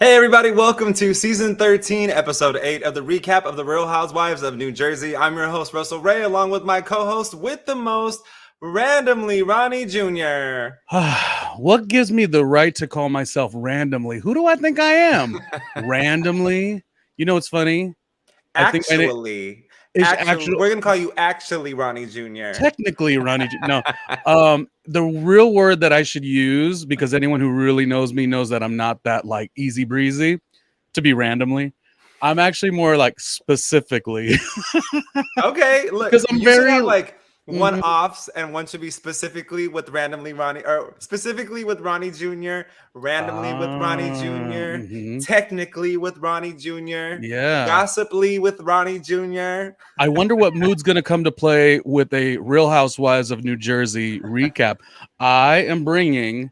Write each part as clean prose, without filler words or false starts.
Hey everybody, welcome to season 13, episode 8 of the recap of the Real Housewives of New Jersey. I'm your host, Russell Ray, along with my co-host with the most, randomly, Ronnie Jr. What gives me the right to call myself randomly? Who do I think I am? Randomly? You know what's funny? I think Actually, it's actually, actually we're gonna call you actually Ronnie Jr. technically Ronnie. No, the real word that I should use, because anyone who really knows me knows that I'm not that like easy breezy to be randomly. I'm actually more like specifically Okay, look, because I'm you should very. have like Mhm. one-offs, and one should be specifically with randomly Ronnie, or specifically with Ronnie Jr., randomly with Ronnie Jr., Mhm. technically with Ronnie Jr., Yeah. gossiply with Ronnie Jr. I wonder what mood's going to come to play with a Real Housewives of New Jersey recap. I am bringing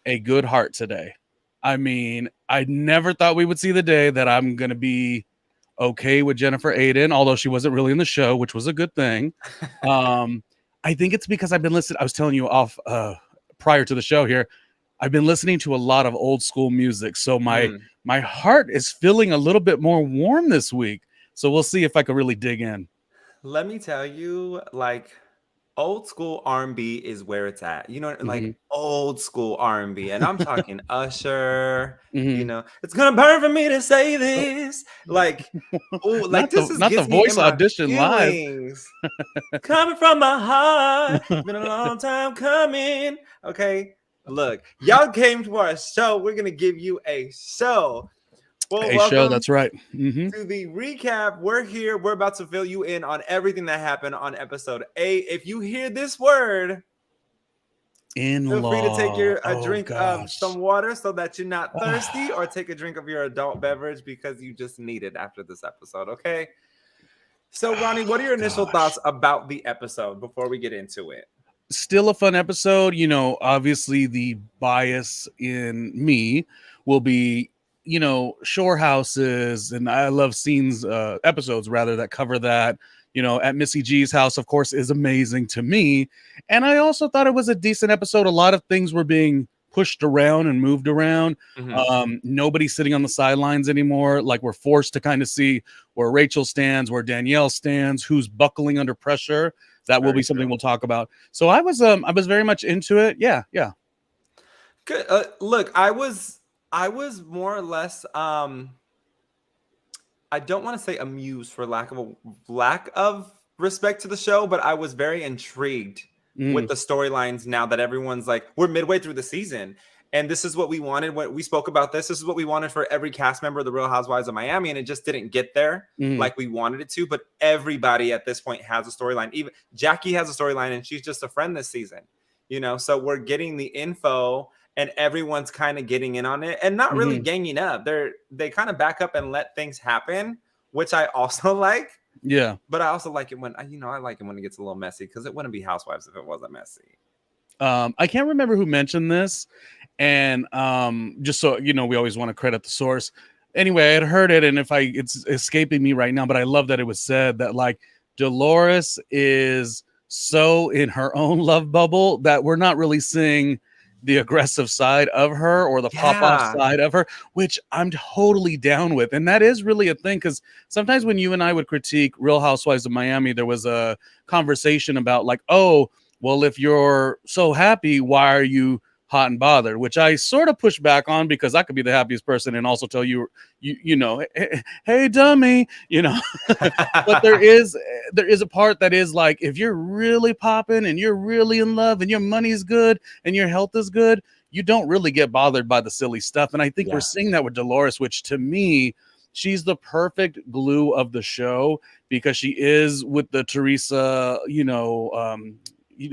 a good heart today. I mean, I never thought we would see the day that I'm going to be okay with Jennifer Aiden, although she wasn't really in the show, which was a good thing. Um, I think it's because I've been listening. I was telling you off prior to the show here. I've been listening to a lot of old school music, so my heart is feeling a little bit more warm this week. So we'll see if I can really dig in. Let me tell you, like, old school R&B is where it's at. You know, like Mhm, old school R&B, and I'm talking Usher. You mhm. know, it's gonna burn for me to say Oh, this. Like, oh, like this is not the gets me in voice my audition live. feelings. Coming from my heart, been a long time coming. Okay, look, y'all came to our show. We're gonna give you a show. Well, A show, welcome that's right. Mhm. to the recap. We're here. We're about to fill you in on everything that happened on episode 8. If you hear this word, feel free to take In-law. your a Oh drink of gosh. some water so that you're not thirsty, or take a drink of your adult beverage because you just need it after this episode. Okay. So, Ronnie, what are your initial thoughts Gosh. about the episode before we get into it? Still a fun episode. Obviously the bias in me will be, shore houses, and I love scenes, episodes rather, that cover that. At Missy G's house, of course, is amazing to me. And I also thought it was a decent episode. A lot of things were being pushed around and moved around. Mhm. Nobody's sitting on the sidelines anymore. Like, we're forced to kind of see where Rachel stands, where Danielle stands, who's buckling under pressure. That will be Very something true. we'll talk about. So I was very much into it. Yeah, yeah. Good. Look, I was more or less I don't want to say amused for lack of respect to the show, but I was very intrigued with Mm, the storylines now that everyone's like, we're midway through the season. And this is what we wanted. When we spoke about this is what we wanted for every cast member of the Real Housewives of Miami. And it just didn't get there mm, like we wanted it to. But everybody at this point has a storyline. Even Jackie has a storyline, and she's just a friend this season. So we're getting the info, and everyone's kind of getting in on it and not really hmm. ganging up. They kind of back up and let things happen, which I also like. Yeah. But I also like it when I like it when it gets a little messy, because it wouldn't be Housewives if it wasn't messy. I can't remember who mentioned this, and just so we always want to credit the source. Anyway, I had heard it, and if it's escaping me right now, but I love that it was said that, like, Dolores is so in her own love bubble that we're not really seeing the aggressive side of her or the pop off Yeah. side of her, which I'm totally down with. And that is really a thing, because sometimes when you and I would critique Real Housewives of Miami, there was a conversation about, like, oh, well, if you're so happy, why are you hot and bothered? Which I sort of push back on, because I could be the happiest person and also tell you, hey, dummy, but there is a part that is like, if you're really popping and you're really in love and your money's good and your health is good, you don't really get bothered by the silly stuff. And I think we're Yeah. seeing that with Dolores, which to me, she's the perfect glue of the show, because she is with the Teresa,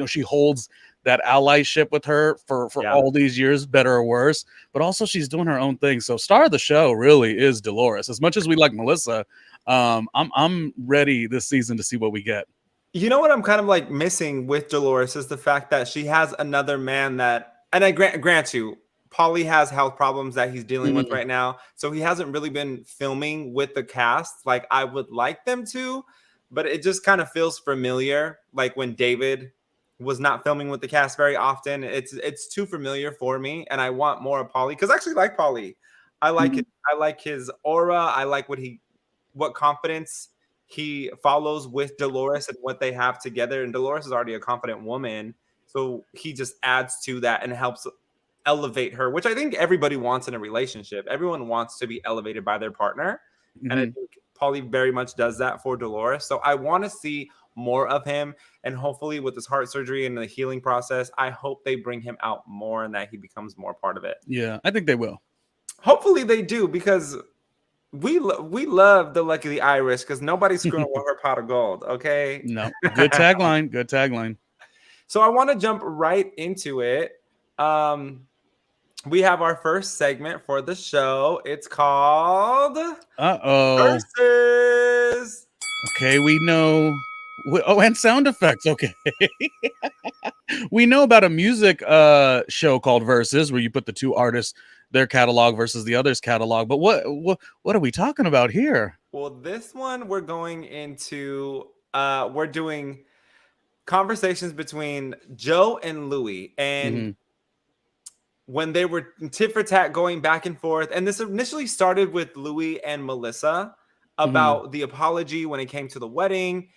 she holds that allyship with her for Yeah. all these years, better or worse. But also, she's doing her own thing. So, star of the show really is Dolores. As much as we like Melissa, I'm ready this season to see what we get. You know what I'm kind of like missing with Dolores is the fact that she has another man that, and I grant you, Paulie has health problems that he's dealing with Mhm. right now. So he hasn't really been filming with the cast like I would like them to, but it just kind of feels familiar. Like when David was not filming with the cast very often, it's too familiar for me, and I want more of Paulie, because I actually like Paulie. I like it. I like his aura. I like what confidence he follows with Dolores and what they have together. And Dolores is already a confident woman, so he just adds to that and helps elevate her, which I think everybody wants in a relationship. Everyone wants to be elevated by their partner, and I Mhm. think Paulie very much does that for Dolores. So I want to see more of him, and hopefully with his heart surgery and the healing process, I hope they bring him out more and that he becomes more part of it. Yeah, I think they will. Hopefully they do, because we love the Lucky the Irish, because nobody's screwing with her pot of gold. Okay. No, good tagline. Good tagline. So I want to jump right into it. We have our first segment for the show. It's called Uh-oh. Versus. Okay, we know. Oh, and sound effects. Okay. We know about a music show called Versus, where you put the two artists, their catalog versus the other's catalog. But what are we talking about here? Well, this one we're going into we're doing conversations between Joe and Louis, and Mm-hmm. when they were tit for tat going back and forth. And this initially started with Louis and Melissa Mm-hmm. about the apology when it came to the wedding.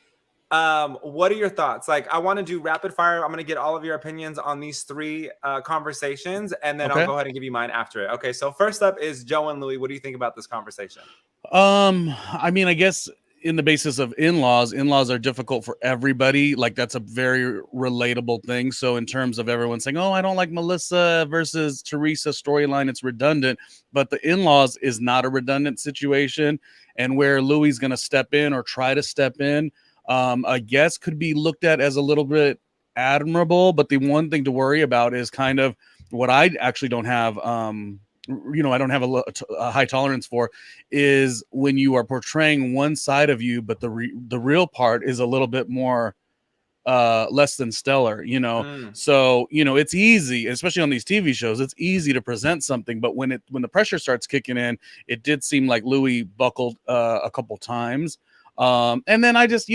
What are your thoughts? Like, I want to do rapid fire. I'm going to get all of your opinions on these three conversations, and then I'll Okay. go ahead and give you mine after it. Okay, so first up is Joe and Louis. What do you think about this conversation? I mean, I guess in the basis of in-laws are difficult for everybody. Like that's a very relatable thing. So in terms of everyone saying, "Oh, I don't like Melissa versus Teresa storyline," it's redundant. But the in-laws is not a redundant situation, and where Louis is going to step in or try to step in, I guess could be looked at as a little bit admirable. But the one thing to worry about is kind of what I actually don't have. I don't have a high tolerance for is when you are portraying one side of you, but the real part is a little bit more less than stellar, Mm, so it's easy, especially on these TV shows, it's easy to present something, but when the pressure starts kicking in, it did seem like Louis buckled a couple times. And then I just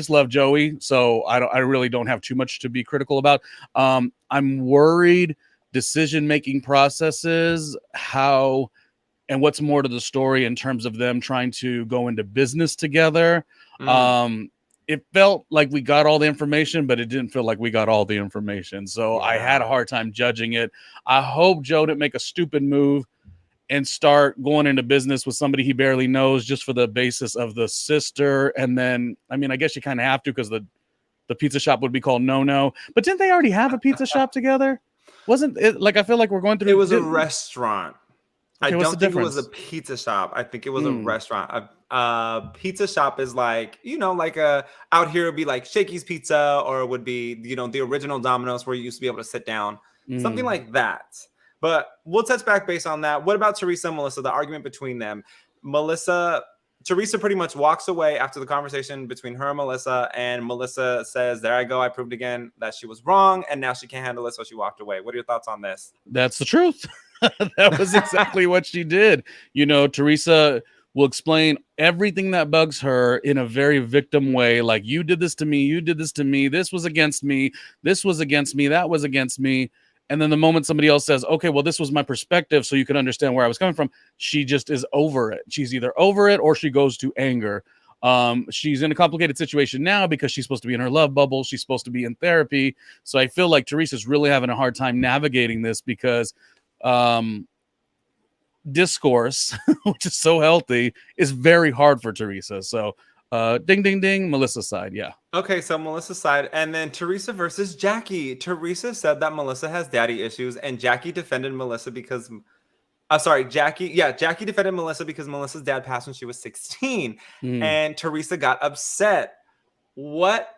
love Joey, so I really don't have too much to be critical about. I'm worried decision making processes, how and what's more to the story in terms of them trying to go into business together. mm, Um, it felt like we got all the information, but it didn't feel like we got all the information. So I had a yeah. hard time judging it. I hope Joe didn't make a stupid move and start going into business with somebody he barely knows just for the basis of the sister. And then, I mean, I guess you kind of have to, because the pizza shop would be called No No. But didn't they already have a pizza shop together? Wasn't it like, I feel like we're going It through? was a restaurant. I Okay, what's the don't think it was a difference? pizza shop. I think it was a Hmm. restaurant. A pizza shop is like, like a out here would be like Shakey's Pizza, or it would be, the original Domino's where you used to be able to sit down, something Mm. like that. But we'll touch back based on that. What about Teresa and Melissa? The argument between them. Teresa pretty much walks away after the conversation between her and Melissa says, "There I go. I proved again that she was wrong, and now she can't handle it, so she walked away." What are your thoughts on this? That's the truth. That was exactly what she did. Teresa will explain everything that bugs her in a very victim way. Like, you did this to me. You did this to me. This was against me. This was against me. That was against me. And then the moment somebody else says, okay, well, this was my perspective, so you can understand where I was coming from, she just is over it. She's either over it or she goes to anger. She's in a complicated situation now because she's supposed to be in her love bubble. She's supposed to be in therapy. So I feel like Teresa's really having a hard time navigating this because discourse, which is so healthy, is very hard for Teresa. So ding, ding, ding, Melissa's side. Yeah. Okay, so Melissa's side, and then Teresa versus Jackie. Teresa said that Melissa has daddy issues, and Jackie defended Melissa because, sorry, Jackie. Yeah, Jackie defended Melissa because Melissa's dad passed when she was 16, Mm. and Teresa got upset. What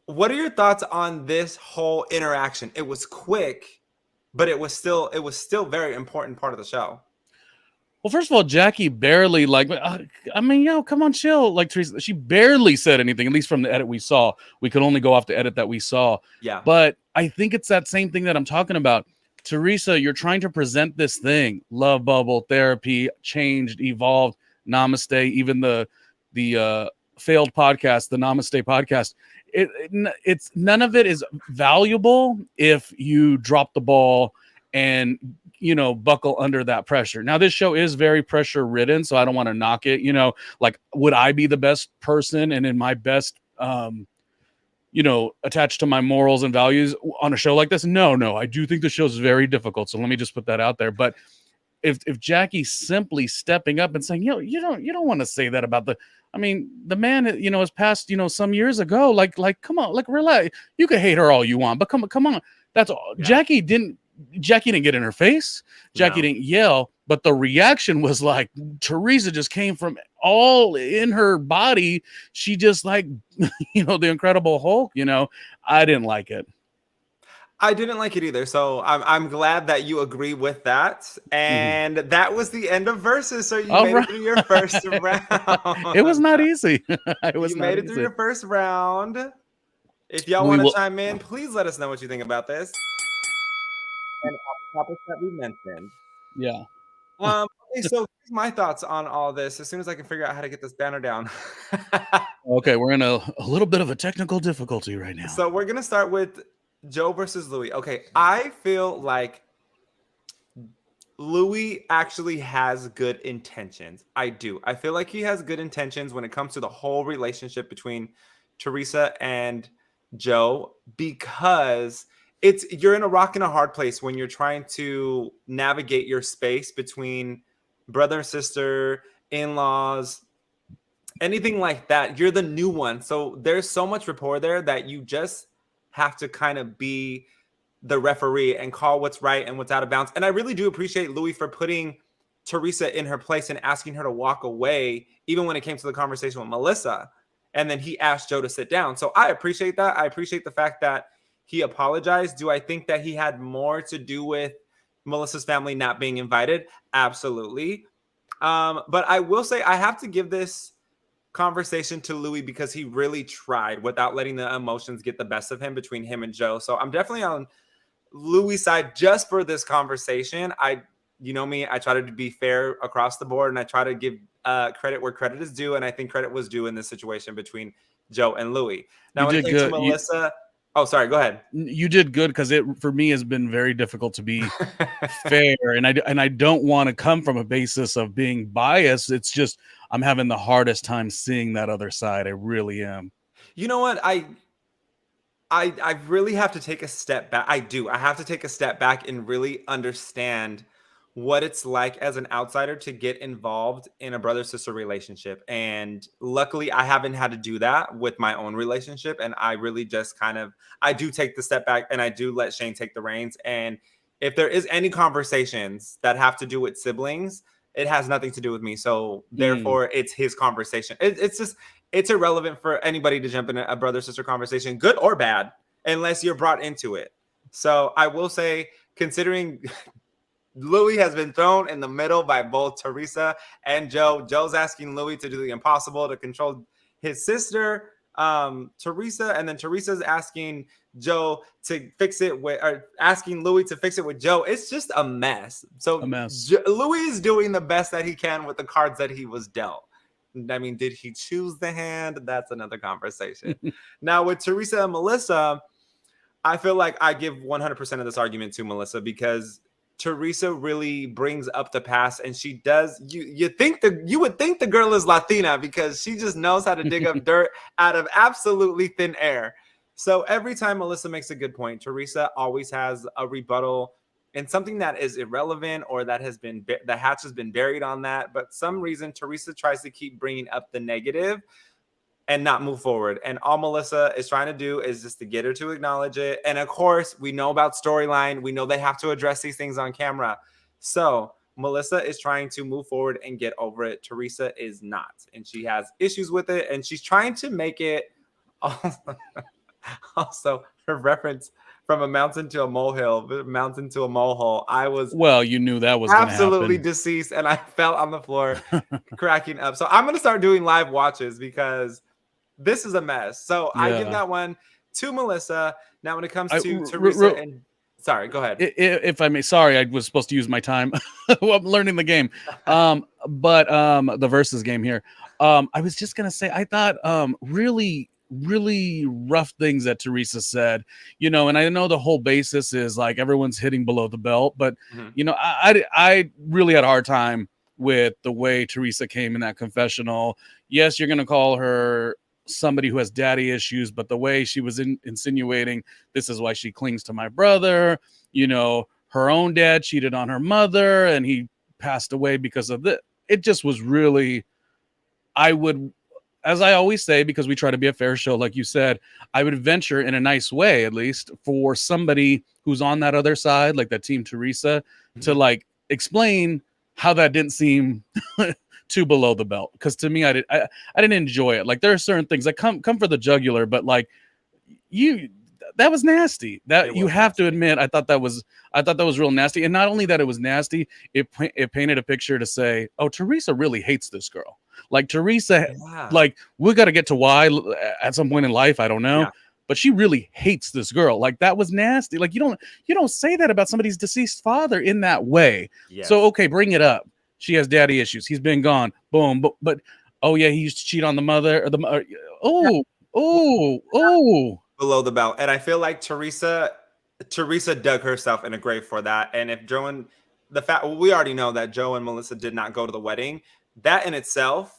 What are your thoughts on this whole interaction? It was quick, but it was still very important part of the show. Well, first of all, Jackie barely I mean, come on, chill. Like Teresa, she barely said anything, at least from the edit we saw. We could only go off the edit that we saw. Yeah. But I think it's that same thing that I'm talking about. Teresa, you're trying to present this thing, love bubble, therapy, changed, evolved, namaste, even the failed podcast, the Namaste podcast. It's none of it is valuable if you drop the ball and buckle under that pressure. Now, this show is very pressure ridden, so I don't want to knock it. Like, would I be the best person and in my best, attached to my morals and values on a show like this? No. I do think the show's very difficult. So let me just put that out there. But if Jackie's simply stepping up and saying, you don't want to say that about the man, has passed, some years ago. Like, come on, like, relax. You can hate her all you want, but come on. That's all. Yeah. Jackie didn't get in her face. Jackie didn't yell, but the reaction was like Teresa just came from all in her body. She just like, the Incredible Hulk, I didn't like it. I didn't like it either. So I'm glad that you agree with that. And that was the end of Versus. So you made it through your first round. It was not easy. You made it through your first round. If y'all want to chime in, please let us know what you think about this. And topics that we mentioned. Yeah. Okay, so here's my thoughts on all this. As soon as I can figure out how to get this banner down. Okay, we're in a little bit of a technical difficulty right now. So we're gonna start with Joe versus Louis. Okay, I feel like Louis actually has good intentions. I do. I feel like he has good intentions when it comes to the whole relationship between Teresa and Joe, because you're in a rock and a hard place when you're trying to navigate your space between brother and sister, in-laws, anything like that. You're the new one. So there's so much rapport there that you just have to kind of be the referee and call what's right and what's out of bounds. And I really do appreciate Louis for putting Teresa in her place and asking her to walk away, even when it came to the conversation with Melissa. And then he asked Joe to sit down. So I appreciate that. I appreciate the fact that he apologized. Do I think that he had more to do with Melissa's family not being invited? Absolutely. But I will say I have to give this conversation to Louis because he really tried without letting the emotions get the best of him between him and Joe. So I'm definitely on Louis' side just for this conversation. You know me, I try to be fair across the board, and I try to give credit where credit is due. And I think credit was due in this situation between Joe and Louis. Now, when it came to Melissa, oh, sorry, go ahead. You did good, because it for me has been very difficult to be fair, and I don't want to come from a basis of being biased. It's just I'm having the hardest time seeing that other side. I really am. You know what? I really have to take a step back. I do. I have to take a step back and really understand what it's like as an outsider to get involved in a brother-sister relationship. And luckily, I haven't had to do that with my own relationship. And I really just I do take the step back, and I do let Shane take the reins. And if there is any conversations that have to do with siblings, it has nothing to do with me. So therefore, it's his conversation. It's irrelevant for anybody to jump in a brother-sister conversation, good or bad, unless you're brought into it. So I will say, considering Louis has been thrown in the middle by both Teresa and Joe. Joe's asking Louis to do the impossible to control his sister, Teresa, and then Teresa's asking Joe to fix it or asking Louis to fix it with Joe. It's just a mess. So Louis is doing the best that he can with the cards that he was dealt. I mean, did he choose the hand? That's another conversation. Now, with Teresa and Melissa, I feel like I give 100% of this argument to Melissa, because Teresa really brings up the past, and she does. You would think the girl is Latina, because she just knows how to dig up dirt out of absolutely thin air. So every time Melissa makes a good point, Teresa always has a rebuttal and something that is irrelevant, or that has been the hatch has been buried on that. But some reason Teresa tries to keep bringing up the negative and not move forward. And all Melissa is trying to do is just to get her to acknowledge it. And of course, we know about storyline. We know they have to address these things on camera. So Melissa is trying to move forward and get over it. Teresa is not. And she has issues with it. And she's trying to make it also her reference from a mountain to a molehill, mountain to a molehole. You knew that was absolutely deceased. And I fell on the floor cracking up. So I'm going to start doing live watches, because this is a mess. So I give that one to Melissa. Now, when it comes to Teresa and sorry, go ahead. If I may, sorry, I was supposed to use my time. I'm learning the game. But the versus game here. I was just gonna say, I thought really really rough things that Teresa said, and I know the whole basis is like everyone's hitting below the belt, but Mhm. I really had a hard time with the way Teresa came in that confessional. Yes, you're going to call her somebody who has daddy issues, but the way she was insinuating this is why she clings to my brother, her own dad cheated on her mother and he passed away because of this. It just was really, I would, as I always say, because we try to be a fair show, like you said, I would venture in a nice way, at least for somebody who's on that other side, like that team Teresa, to Mhm. like explain how that didn't seem too below the belt. Because to me, I didn't enjoy it. Like there are certain things that come for the jugular, but like you that was nasty. That It you was have to nasty. admit, I thought that was real nasty. And not only that it was nasty, it painted a picture to say, oh, Teresa really hates this girl. Like Teresa, Yeah. like we got to get to why at some point in life. I don't know. Yeah. But she really hates this girl. Like that was nasty. Like you don't say that about somebody's deceased father in that way. So Yes. okay, bring it up. She has daddy issues. He's been gone. Boom. But oh yeah, he used to cheat on the mother or Yeah. oh oh. Below the belt. And I feel like Teresa dug herself in a grave for that. And if Joe and the fact we already know that Joe and Melissa did not go to the wedding, that in itself,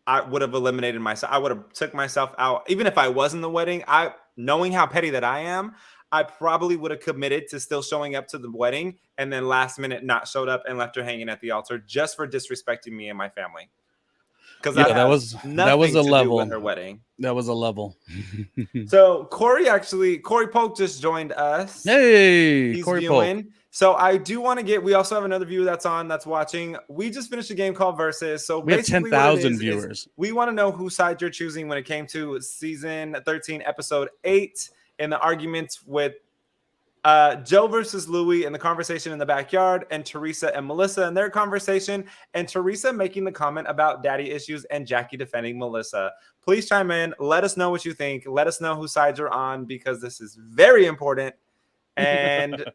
I would have eliminated myself. I would have took myself out. Even if I was in the wedding, I knowing how petty that I am, I probably would have committed to still showing up to the wedding and then last minute not showed up and left her hanging at the altar just for disrespecting me and my family. Because that Yeah, that has was nothing a to do with level. her wedding. That was a level. So Corey Polk just joined us. Hey, He's Corey Polk. viewing. So I do want to we also have another viewer that's watching. We just finished a game called Versus. So We have basically what it 10,000 is viewers. we want to know whose side you're choosing when it came to season 13, episode 8 in the arguments with Joe versus Louie in the conversation in the backyard, and Teresa and Melissa in their conversation, and Teresa making the comment about daddy issues and Jackie defending Melissa. Please chime in. Let us know what you think. Let us know whose sides you're on because this is very important. And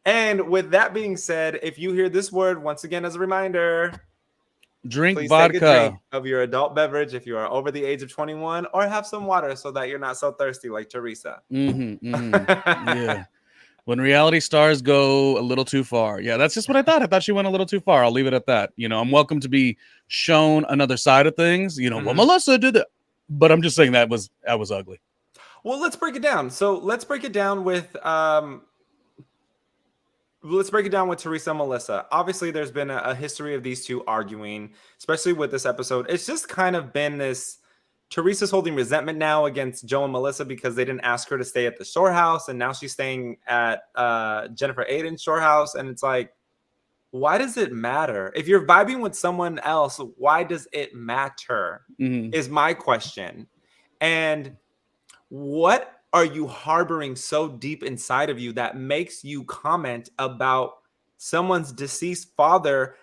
and with that being said, if you hear this word once again as a reminder, Drink please take a drink vodka. of your adult beverage if you are over the age of 21, or have some water so that you're not so thirsty like Teresa. Yeah. When reality stars go a little too far. Yeah, that's just what I thought. I thought she went a little too far. I'll leave it at that. I'm welcome to be shown another side of things. Well, Melissa did that. But I'm just saying that was ugly. Well, let's break it down. So let's break it down with Teresa and Melissa. Obviously, there's been a history of these two arguing, especially with this episode. It's just kind of been this. Teresa's holding resentment now against Joe and Melissa because they didn't ask her to stay at the shore house, and now she's staying at Jennifer Aiden's shore house. And it's like, why does it matter? If you're vibing with someone else, why does it matter? Is my question. And what are you harboring so deep inside of you that makes you comment about someone's deceased father?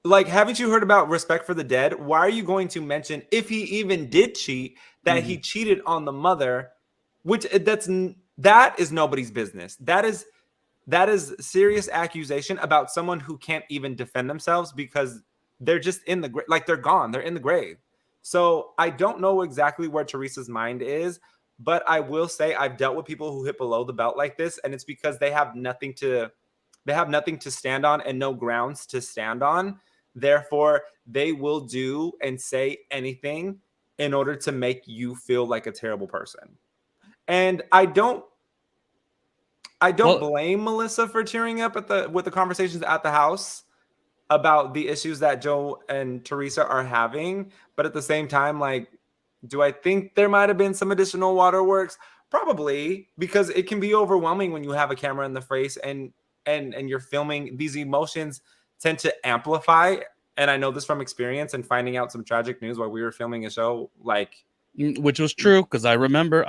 Like, haven't you heard about respect for the dead? Why are you going to mention, if he even did cheat, that he cheated on the mother? Which that is nobody's business. That is serious accusation about someone who can't even defend themselves because they're just in the grave. Like, they're gone. They're in the grave. So I don't know exactly where Teresa's mind is, but I will say I've dealt with people who hit below the belt like this, and it's because they have nothing to stand on and no grounds to stand on. Therefore, they will do and say anything in order to make you feel like a terrible person. And I don't blame Melissa for tearing up with the conversations at the house about the issues that Joe and Teresa are having. But at the same time, like, do I think there might have been some additional waterworks? Probably, because it can be overwhelming when you have a camera in the face and you're filming. These emotions tend to amplify. And I know this from experience and finding out some tragic news while we were filming a show, like, which was true because I remember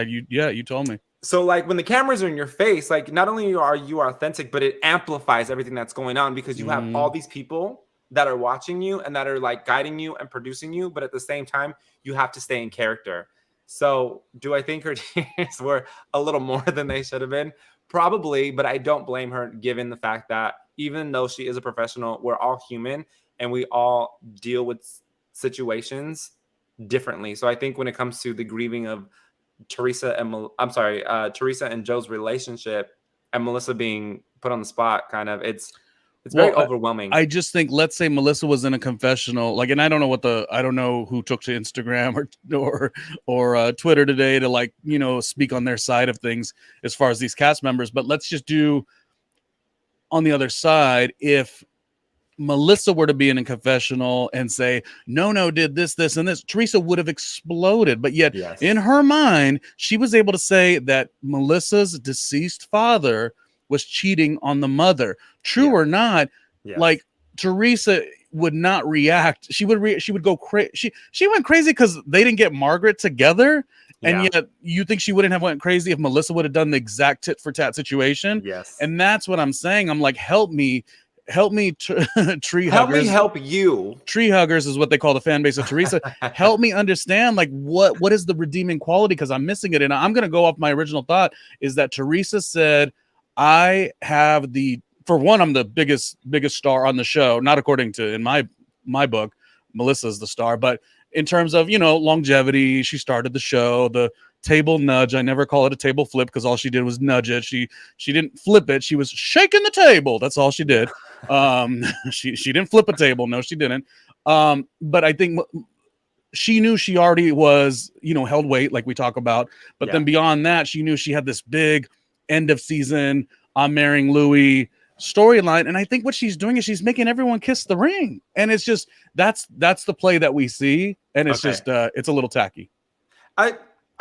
you told me. So like when the cameras are in your face, like not only are you authentic, but it amplifies everything that's going on because you have all these people that are watching you and that are like guiding you and producing you. But at the same time, you have to stay in character. So do I think her tears were a little more than they should have been? Probably, but I don't blame her given the fact that even though she is a professional, we're all human and we all deal with situations differently. So I think when it comes to the grieving of Teresa and Joe's relationship and Melissa being put on the spot, kind of, it's very Well, overwhelming. I just think, let's say Melissa was in a confessional, like, and I don't know who took to Instagram or Twitter today to, like, speak on their side of things as far as these cast members. But let's just do on the other side, if Melissa were to be in a confessional and say, no, did this, and this, Teresa would have exploded. But yet, in her mind, she was able to say that Melissa's deceased father was cheating on the mother. True or not, like, Teresa would not react. She would go crazy. She went crazy because they didn't get Margaret together. And yet you think she wouldn't have went crazy if Melissa would have done the exact tit for tat situation. Yes. And that's what I'm saying. I'm like, help me, tree huggers. Help me help you. Tree huggers is what they call the fan base of Teresa. Help me understand, like, what is the redeeming quality, because I'm missing it. And I'm going to go off my original thought, is that Teresa said, I have for one, I'm the biggest star on the show, not according to, in my book, Melissa's the star, but in terms of, longevity, she started the show, the table nudge. I never call it a table flip because all she did was nudge it. She didn't flip it. She was shaking the table. That's all she did. She didn't flip a table. No, she didn't. But I think she knew she already was, held weight, like we talk about. But then beyond that, she knew she had this big end of season, I'm marrying Louis storyline. And I think what she's doing is she's making everyone kiss the ring. And it's just, that's the play that we see. And it's just, it's a little tacky. I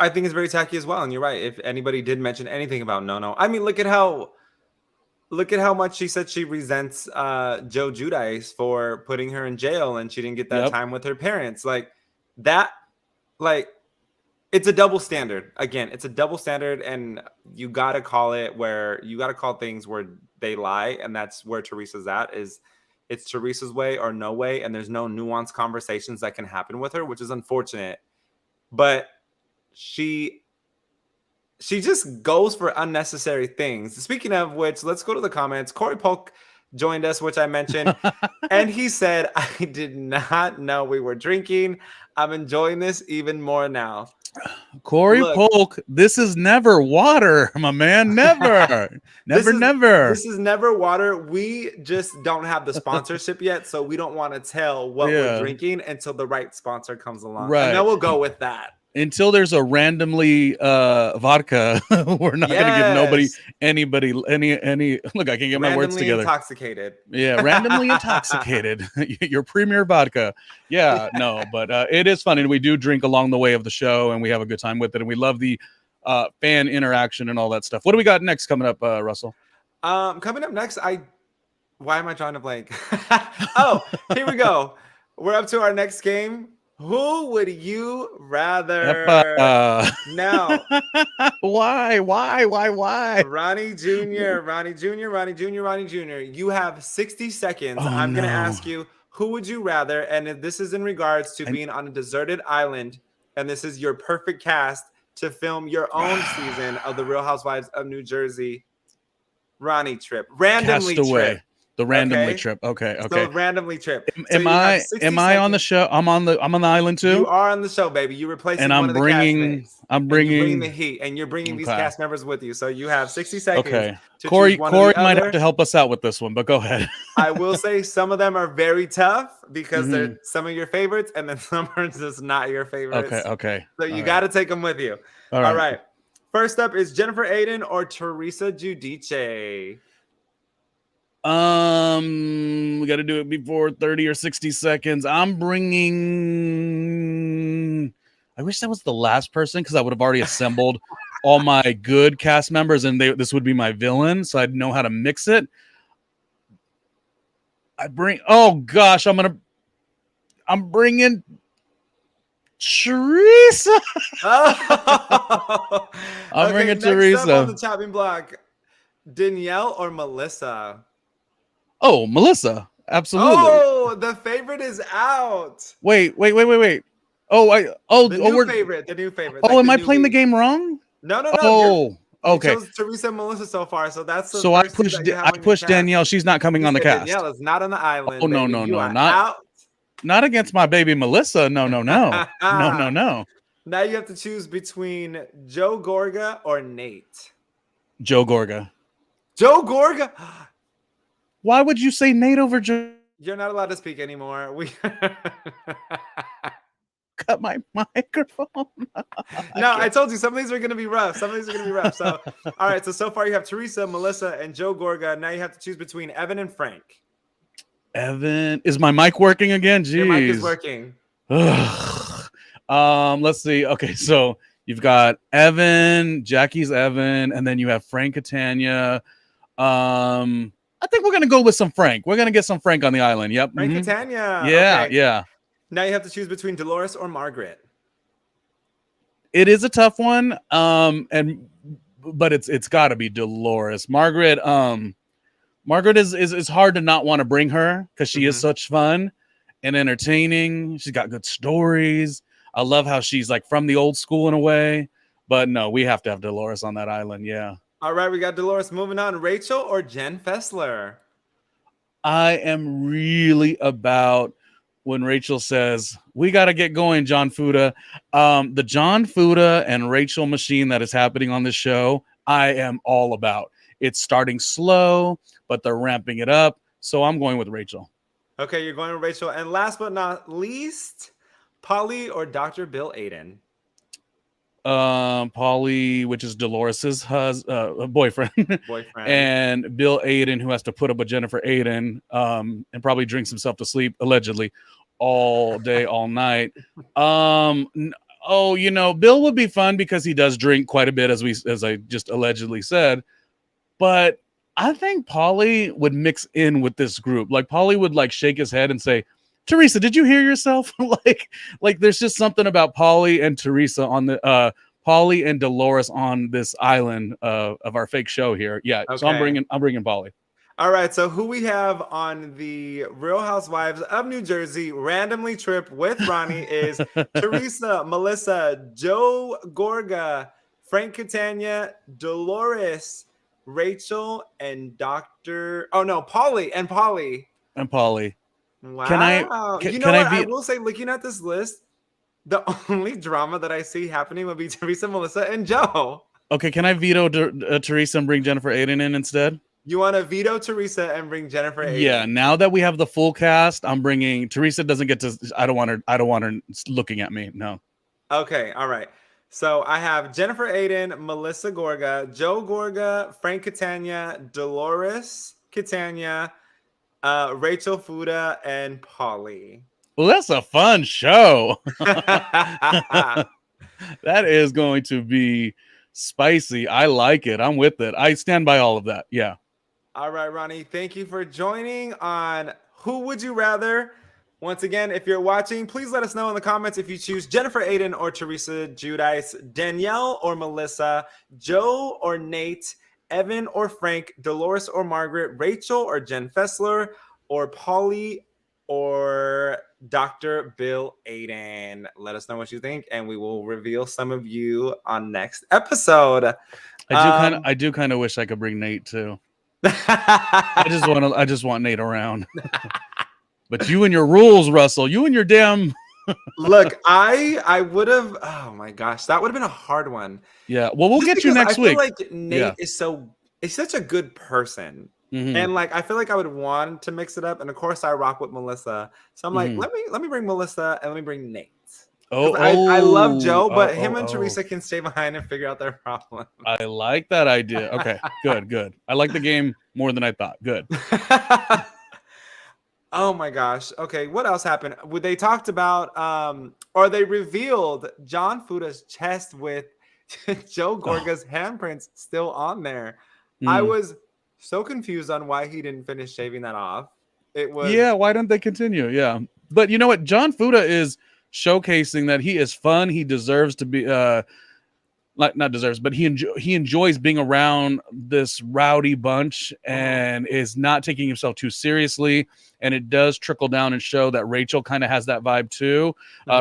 think it's very tacky as well. And you're right. If anybody did mention anything about No, I mean, look at how much she said she resents Joe Giudice for putting her in jail and she didn't get that time with her parents. Like that, like, it's a double standard. Again, it's a double standard, and you got to call it where you got to call things where they lie. And that's where Teresa's at. It's Teresa's way or no way. And there's no nuanced conversations that can happen with her, which is unfortunate. But she just goes for unnecessary things. Speaking of which, let's go to the comments. Corey Polk joined us, which I mentioned, and he said, I did not know we were drinking. I'm enjoying this even more now. Corey Polk, this is never water, my man. Never. Never. This is never water. We just don't have the sponsorship yet, so we don't want to tell what we're drinking until the right sponsor comes along. Right. And then we'll go with that. Until there's a randomly vodka, we're not going to give anybody any. Look, I can get my words together. Intoxicated. Yeah, randomly intoxicated. Your premier vodka. Yeah, no, but it is funny. We do drink along the way of the show, and we have a good time with it, and we love the fan interaction and all that stuff. What do we got next coming up, Russell? Coming up next, why am I drawing a blank? Oh, here we go. We're up to our next game. Who would you rather? Now, why? Ronnie Jr. You have 60 seconds. I'm going to ask you, who would you rather? And this is in regards to being on a deserted island, and this is your perfect cast to film your own season of The Real Housewives of New Jersey. Ronnie trip. Randomly trip. The randomly trip. Okay. So randomly trip. Am I on the show? I'm on the island too. You are on the show, baby. You're replacing one of the castmates. I'm bringing the heat, and you're bringing these cast members with you. So you have 60 seconds. Okay. Corey might have to help us out with this one, but go ahead. I will say some of them are very tough because they're some of your favorites, and then some are just not your favorites. Okay. So you got to take them with you. All right. First up is Jennifer Aiden or Teresa Giudice. We got to do it before 30 or 60 seconds. I'm bringing. I wish that was the last person because I would have already assembled all my good cast members, and this would be my villain, so I'd know how to mix it. Oh gosh, I'm bringing Teresa. I'm bringing Teresa. Next up on the chopping block, Danielle or Melissa? Oh, Melissa. Absolutely. Oh, the favorite is out. Wait. Oh, the new favorite. Oh, am I playing the game wrong? No. Oh, okay. You chose Teresa and Melissa so far, so that's the so I pushed Danielle. She's not coming on the cast. Danielle is not on the island. Oh, no, not out. Not against my baby Melissa. No, no, no. No, no, no. Now you have to choose between Joe Gorga or Nate. Joe Gorga. Joe Gorga. Why would you say Nate over Joe? You're not allowed to speak anymore. We Cut my microphone. No, I told you some of these are going to be rough. Some of these are going to be rough. So, all right. So far you have Teresa, Melissa, and Joe Gorga. Now you have to choose between Evan and Frank. Evan, is my mic working again? Jeez. Your mic is working. Let's see. Okay, so you've got Evan, Jackie's Evan, and then you have Frank Catania. I think we're gonna go with some Frank. We're gonna get some Frank on the island. Yep. Frank Catania. Yeah, Okay. yeah. Now you have to choose between Dolores or Margaret. It is a tough one. But it's got to be Dolores. Margaret is hard to not want to bring her because she is such fun and entertaining. She's got good stories. I love how she's like from the old school in a way. But no, we have to have Dolores on that island. Yeah. All right, we got Dolores. Moving on. Rachel or Jen Fessler? I am really about when Rachel says, we got to get going, John Fuda. The John Fuda and Rachel machine that is happening on this show, I am all about. It's starting slow, but they're ramping it up. So I'm going with Rachel. Okay, you're going with Rachel. And last but not least, Polly or Dr. Bill Aiden? Polly, which is Dolores's boyfriend, and Bill Aiden, who has to put up with Jennifer Aiden, and probably drinks himself to sleep allegedly all day, all night. Bill would be fun because he does drink quite a bit, as I just allegedly said. But I think Polly would mix in with this group. Like Polly would like shake his head and say, Teresa, did you hear yourself? like there's just something about Polly and Teresa on the Polly and Dolores on this island of our fake show here. Yeah. Okay. So I'm bringing Polly. All right. So who we have on the Real Housewives of New Jersey randomly trip with Ronnie is Teresa, Melissa, Joe Gorga, Frank Catania, Dolores, Rachel, and Polly and Polly. Wow. I will say, looking at this list, the only drama that I see happening would be Teresa, Melissa, and Joe. Okay, can I veto Teresa and bring Jennifer Aiden in instead? You want to veto Teresa and bring Jennifer Aiden? Yeah, now that we have the full cast, I'm bringing Teresa. Doesn't get to. I don't want her looking at me. No. Okay, all right. So I have Jennifer Aiden, Melissa Gorga, Joe Gorga, Frank Catania, Dolores Catania, Rachel Fuda, and Polly. Well, that's a fun show. That is going to be spicy. I like it. I'm with it. I stand by all of that. Yeah. All right, Ronnie. Thank you for joining on Who Would You Rather? Once again, if you're watching, please let us know in the comments if you choose Jennifer Aiden or Teresa Giudice, Danielle or Melissa, Joe or Nate, Evan or Frank, Dolores or Margaret, Rachel or Jen Fessler, or Polly or Dr. Bill Aiden. Let us know what you think, and we will reveal some of you on next episode. I do kind of wish I could bring Nate too. I just want Nate around. But you and your rules, Russell. You and your damn. Look, I would have. Oh my gosh, that would have been a hard one. Yeah. Well, we'll get you next week. I feel like Nate is such a good person. Mm-hmm. And like I feel like I would want to mix it up, and of course I rock with Melissa. So I'm like, let me bring Melissa and let me bring Nate. I love Joe, but him and Teresa can stay behind and figure out their problem. I like that idea. Okay, good. I like the game more than I thought. Good. Oh my gosh. Okay, what else happened? They talked about or they revealed John Fuda's chest with Joe Gorga's handprints still on there. I was so confused on why he didn't finish shaving that off. Why don't they continue? Yeah. But you know what? John Fuda is showcasing that he is fun. He deserves to be not deserves, but he enjoys being around this rowdy bunch and is not taking himself too seriously. And it does trickle down and show that Rachel kind of has that vibe too.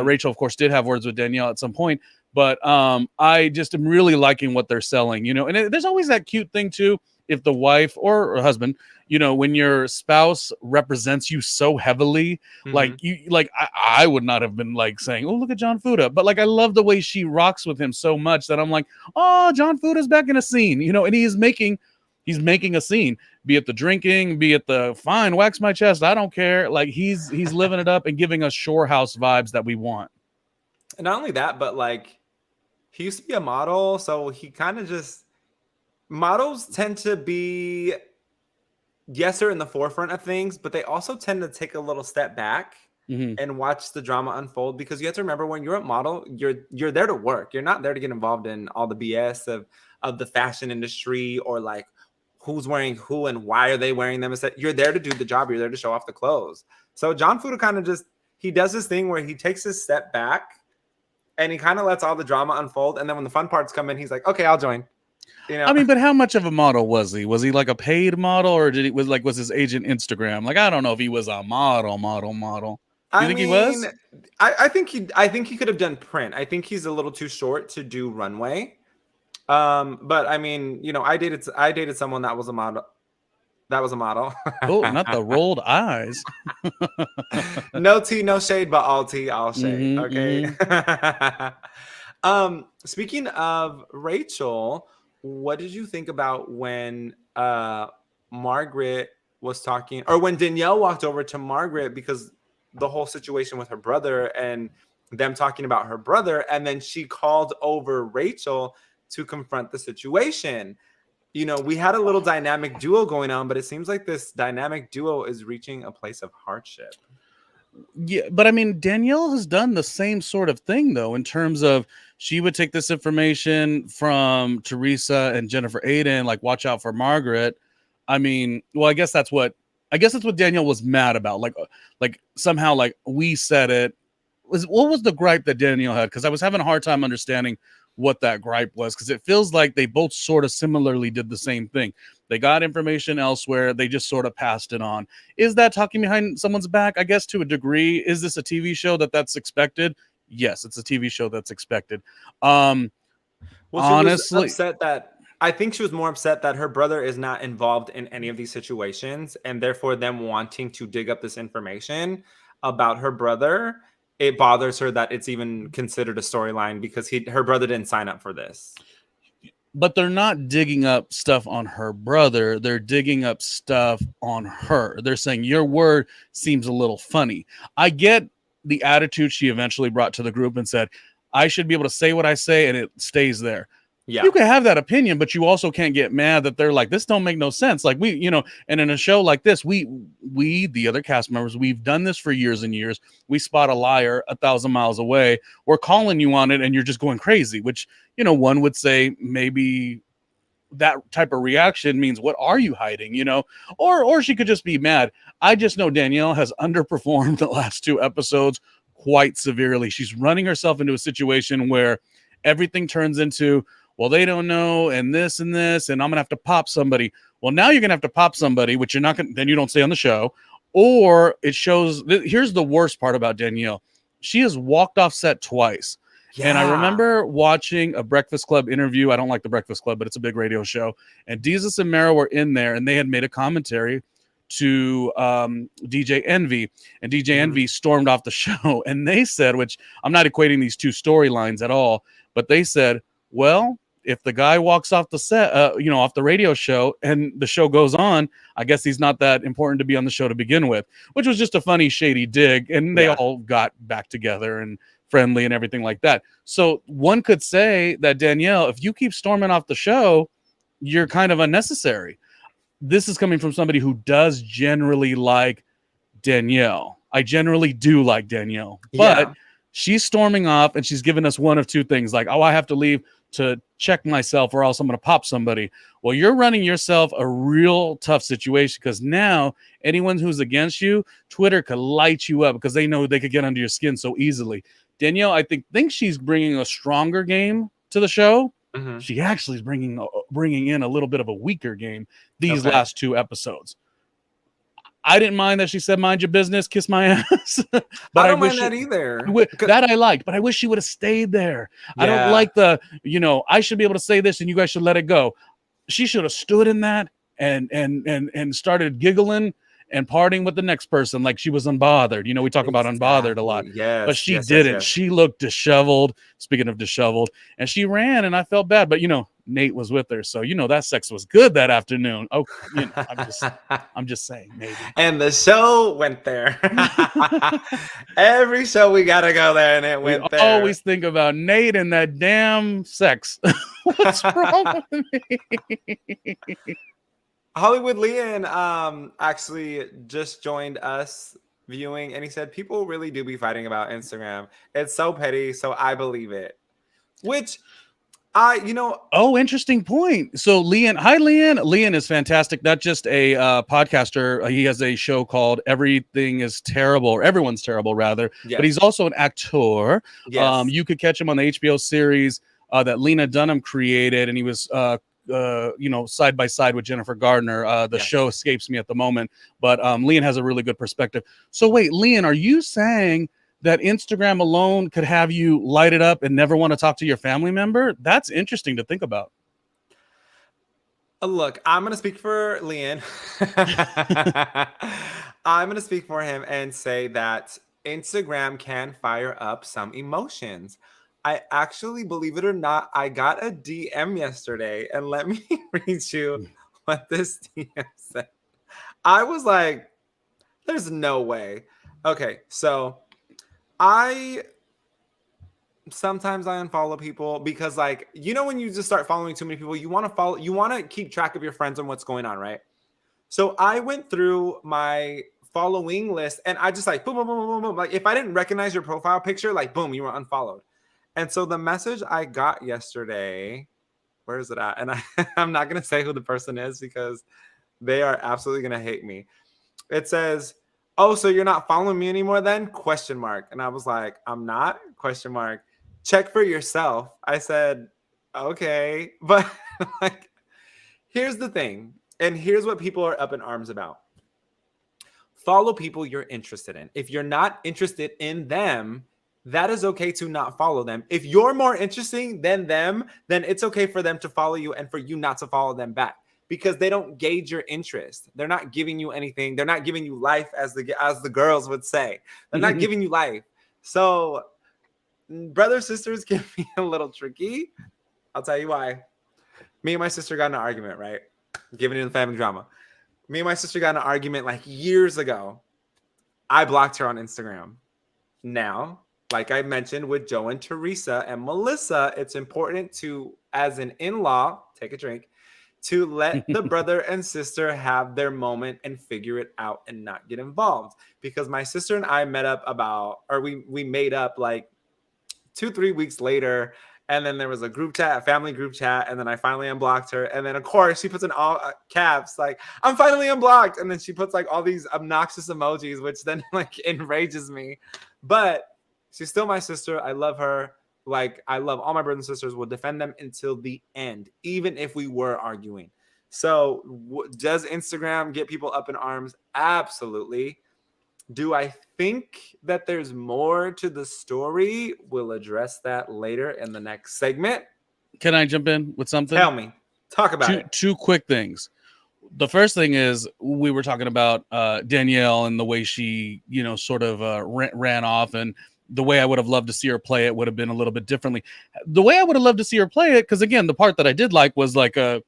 Rachel, of course, did have words with Danielle at some point, but I just am really liking what they're selling, and there's always that cute thing too if the wife or husband, you know, when your spouse represents you so heavily, like Mhm. I would not have been like saying, oh, look at John Fuda, but like I love the way she rocks with him so much that I'm like, oh, John Fuda's back in a scene, you know, and he's making a scene, be it the drinking, be it the fine, wax my chest, I don't care. Like he's living it up and giving us Shore House vibes that we want. And not only that, but like he used to be a model, so he kind of just models tend to be, yes, they're in the forefront of things, but they also tend to take a little step back Mm-hmm. and watch the drama unfold, because you have to remember, when you're a model, you're there to work. You're not there to get involved in all the BS of the fashion industry, or like who's wearing who and why are they wearing them. Instead, you're there to do the job. You're there to show off the clothes. So John Fuda kind of just, he does this thing where he takes his step back and he kind of lets all the drama unfold. And then when the fun parts come in, he's like, okay, I'll join. You know, I mean, but how much of a model was he? Was he like a paid model, or did he was his agent Instagram? Like, I don't know if he was a model. You I think he mean, was? I think he could have done print. I think he's a little too short to do runway. But I mean, I dated someone that was a model. That was a model. Oh, not the rolled eyes. No tea, no shade, but all tea, all shade. Mm-hmm, Okay. mm-hmm. Speaking of Rachel, what did you think about when Margaret was talking, or when Danielle walked over to Margaret, because the whole situation with her brother and them talking about her brother, and then she called over Rachel to confront the situation. We had a little dynamic duo going on, but it seems like this dynamic duo is reaching a place of hardship. Yeah, but I mean, Danielle has done the same sort of thing though, in terms of she would take this information from Teresa and Jennifer Aiden, like watch out for Margaret. I mean, well, I guess that's what Danielle was mad about. Like somehow like we said it. What was the gripe that Danielle had? Because I was having a hard time understanding what that gripe was, because it feels like they both sort of similarly did the same thing. They got information elsewhere, they just sort of passed it on. Is that talking behind someone's back? I guess to a degree. Is this a TV show that's expected? Yes, it's a TV show that's expected. Well, she was Honestly, upset that I think she was more upset that her brother is not involved in any of these situations, and therefore them wanting to dig up this information about her brother. It bothers her that it's even considered a storyline, because her brother didn't sign up for this. but they're not digging up stuff on her brother. They're digging up stuff on her. They're saying your word seems a little funny. I get the attitude she eventually brought to the group and said, I should be able to say what I say and it stays there. Yeah. You can have that opinion, but you also can't get mad that they're like, this don't make no sense. Like and in a show like this, we the other cast members, we've done this for years and years. We spot a liar 1,000 miles away. We're calling you on it and you're just going crazy, which, one would say maybe that type of reaction means, what are you hiding? Or she could just be mad. I just know Danielle has underperformed the last 2 episodes quite severely. She's running herself into a situation where everything turns into, well, they don't know, and this, and I'm gonna have to pop somebody. Well, now you're gonna have to pop somebody, which you're not gonna, then you don't stay on the show. Or it shows, here's the worst part about Danielle. She has walked off set twice. Yeah. And I remember watching a Breakfast Club interview. I don't like the Breakfast Club, but it's a big radio show. And Desus and Mero were in there, and they had made a commentary to DJ Envy, and DJ Envy stormed off the show. And they said, which I'm not equating these two storylines at all, but they said, well, if the guy walks off the set, off the radio show, and the show goes on, I guess he's not that important to be on the show to begin with, which was just a funny, shady dig. And they all got back together and friendly and everything like that. So one could say that, Danielle, if you keep storming off the show, you're kind of unnecessary. This is coming from somebody who does generally like Danielle. I generally do like Danielle, but she's storming off and she's giving us one of two things, like, oh, I have to leave to check myself or else I'm going to pop somebody. Well, you're running yourself a real tough situation, because now anyone who's against you, Twitter could light you up because they know they could get under your skin so easily. Danielle, I think she's bringing a stronger game to the show. Mm-hmm. She actually is bringing in a little bit of a weaker game these last 2 episodes. I didn't mind that she said, mind your business, kiss my ass. But I don't mind that either. That I liked, but I wish she would have stayed there. Yeah. I don't like the, I should be able to say this and you guys should let it go. She should have stood in that and started giggling and partying with the next person like she was unbothered. We talk about unbothered a lot, Exactly. but Yes, she yes, yes, didn't. yes. She looked disheveled. Speaking of disheveled, and she ran, and I felt bad. But Nate was with her, so that sex was good that afternoon. Oh, I'm just saying, maybe. And the show went there. Every show we gotta go there, and it We went there. always think about Nate and that damn sex. What's wrong with me? Hollywood Leon actually just joined us viewing, and he said people really do be fighting about Instagram. It's so petty, so I believe it. Which Oh, interesting point. So Leon, hi Leon. Leon is fantastic. Not just a podcaster. He has a show called Everything is Terrible, or Everyone's Terrible, rather. But he's yes, also an actor. yes, You could catch him on the HBO series that Lena Dunham created, and he was side by side with Jennifer Gardner. The show yes. escapes me at the moment, but Leon has a really good perspective. So wait, Leon, are you saying that Instagram alone could have you light it up and never want to talk to your family member? That's interesting to think about. Look, I'm gonna speak for Leon. I'm gonna speak for him and say that Instagram can fire up some emotions. I actually, believe it or not, I got a DM yesterday, and let me read you what this DM said. I was like, there's no way. Okay, so I sometimes I unfollow people because, like, when you just start following too many people, you want to keep track of your friends and what's going on, right? So I went through my following list and I just like boom, boom, boom, boom, boom. Like if I didn't recognize your profile picture, like boom, you were unfollowed. And so the message I got yesterday, where is it at? And I'm not gonna say who the person is because they are absolutely gonna hate me. It says, "Oh, so you're not following me anymore then?" Question mark. And I was like, "I'm not?" Question mark. Check for yourself. I said, "Okay." But like, here's the thing, and here's what people are up in arms about. Follow people you're interested in. If you're not interested in them, that is okay to not follow them. If you're more interesting than them, then it's okay for them to follow you and for you not to follow them back because they don't gauge your interest. They're not giving you anything. They're not giving you life, as the girls would say. They're not giving you life. So brothers, sisters can be a little tricky. I'll tell you why. Me and my sister got in an argument, right? Giving you the family drama. Me and my sister got in an argument like years ago. I blocked her on Instagram. Now, like I mentioned with Joe and Teresa and Melissa, it's important to, as an in-law, take a drink, to let the brother and sister have their moment and figure it out and not get involved. Because my sister and I met up we made up like 2-3 weeks later, and then there was a group chat, a family group chat, and then I finally unblocked her. And then of course she puts in all caps like, "I'm finally unblocked," and then she puts like all these obnoxious emojis, which then like enrages me. But she's still my sister. I love her. Like, I love all my brothers and sisters. Will defend them until the end, even if we were arguing. So does Instagram get people up in arms? Absolutely. Do I think that there's more to the story? We'll address that later in the next segment. Can I jump in with something? Tell me. Talk about it. Two quick things. The first thing is, we were talking about Danielle and the way she, sort of ran off, and the way I would have loved to see her play it would have been a little bit differently. The way I would have loved to see her play it, because again, the part that I did like was like a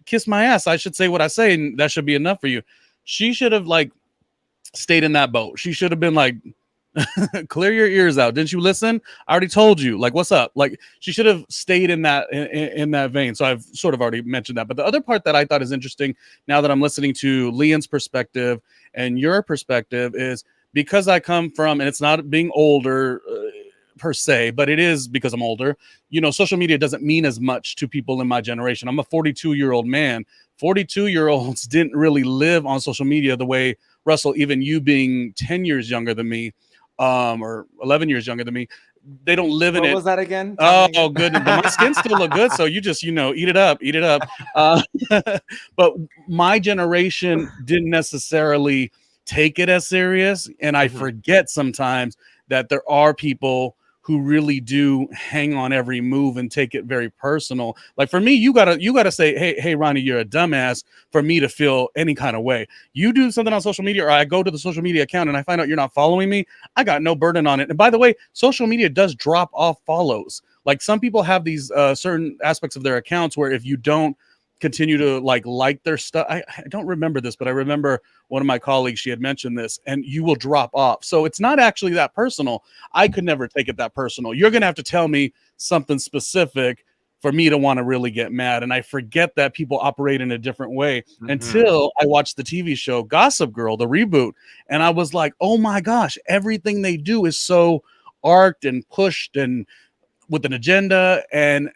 kiss my ass. I should say what I say, and that should be enough for you. She should have like stayed in that boat. She should have been like, clear your ears out. Didn't you listen? I already told you. Like, what's up? Like, she should have stayed in that vein. So I've sort of already mentioned that. But the other part that I thought is interesting, now that I'm listening to Leon's perspective and your perspective, is because I come from, and it's not being older per se, but it is because I'm older. Social media doesn't mean as much to people in my generation. I'm a 42-year-old man. 42-year-olds didn't really live on social media the way, Russell, even you being 10 years younger than me, or 11 years younger than me, they don't live in it. What was that again? Oh, good. But my skin still look good. So you just, eat it up. But my generation didn't necessarily take it as serious. And I forget sometimes that there are people who really do hang on every move and take it very personal. Like for me, you gotta say, hey Ronnie, you're a dumbass for me to feel any kind of way. You do something on social media, or I go to the social media account and I find out you're not following me, I got no burden on it. And by the way, social media does drop off follows. Like some people have these certain aspects of their accounts where if you don't continue to like their stuff, I don't remember this, but I remember one of my colleagues, she had mentioned this, and you will drop off. So it's not actually that personal. I could never take it that personal. You're gonna have to tell me something specific for me to want to really get mad. And I forget that people operate in a different way until I watched the TV show Gossip Girl, the reboot. And I was like, oh my gosh, everything they do is so arced and pushed and with an agenda, and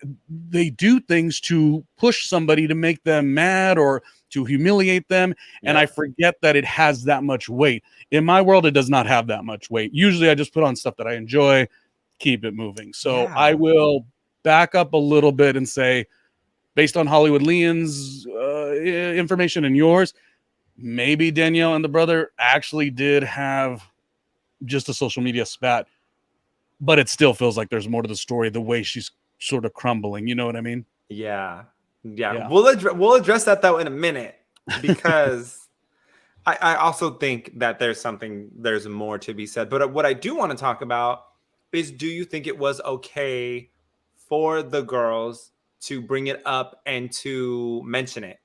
they do things to push somebody to make them mad or to humiliate them. Yeah. And I forget that it has that much weight. In my world, it does not have that much weight. Usually I just put on stuff that I enjoy, keep it moving. So yeah. I will back up a little bit and say, based on Hollywood Leon's information and yours, maybe Danielle and the brother actually did have just a social media spat, but it still feels like there's more to the story, the way she's sort of crumbling. You know what I mean? Yeah. We'll address that though in a minute, because I also think that there's more to be said. But what I do want to talk about is, do you think it was okay for the girls to bring it up and to mention it?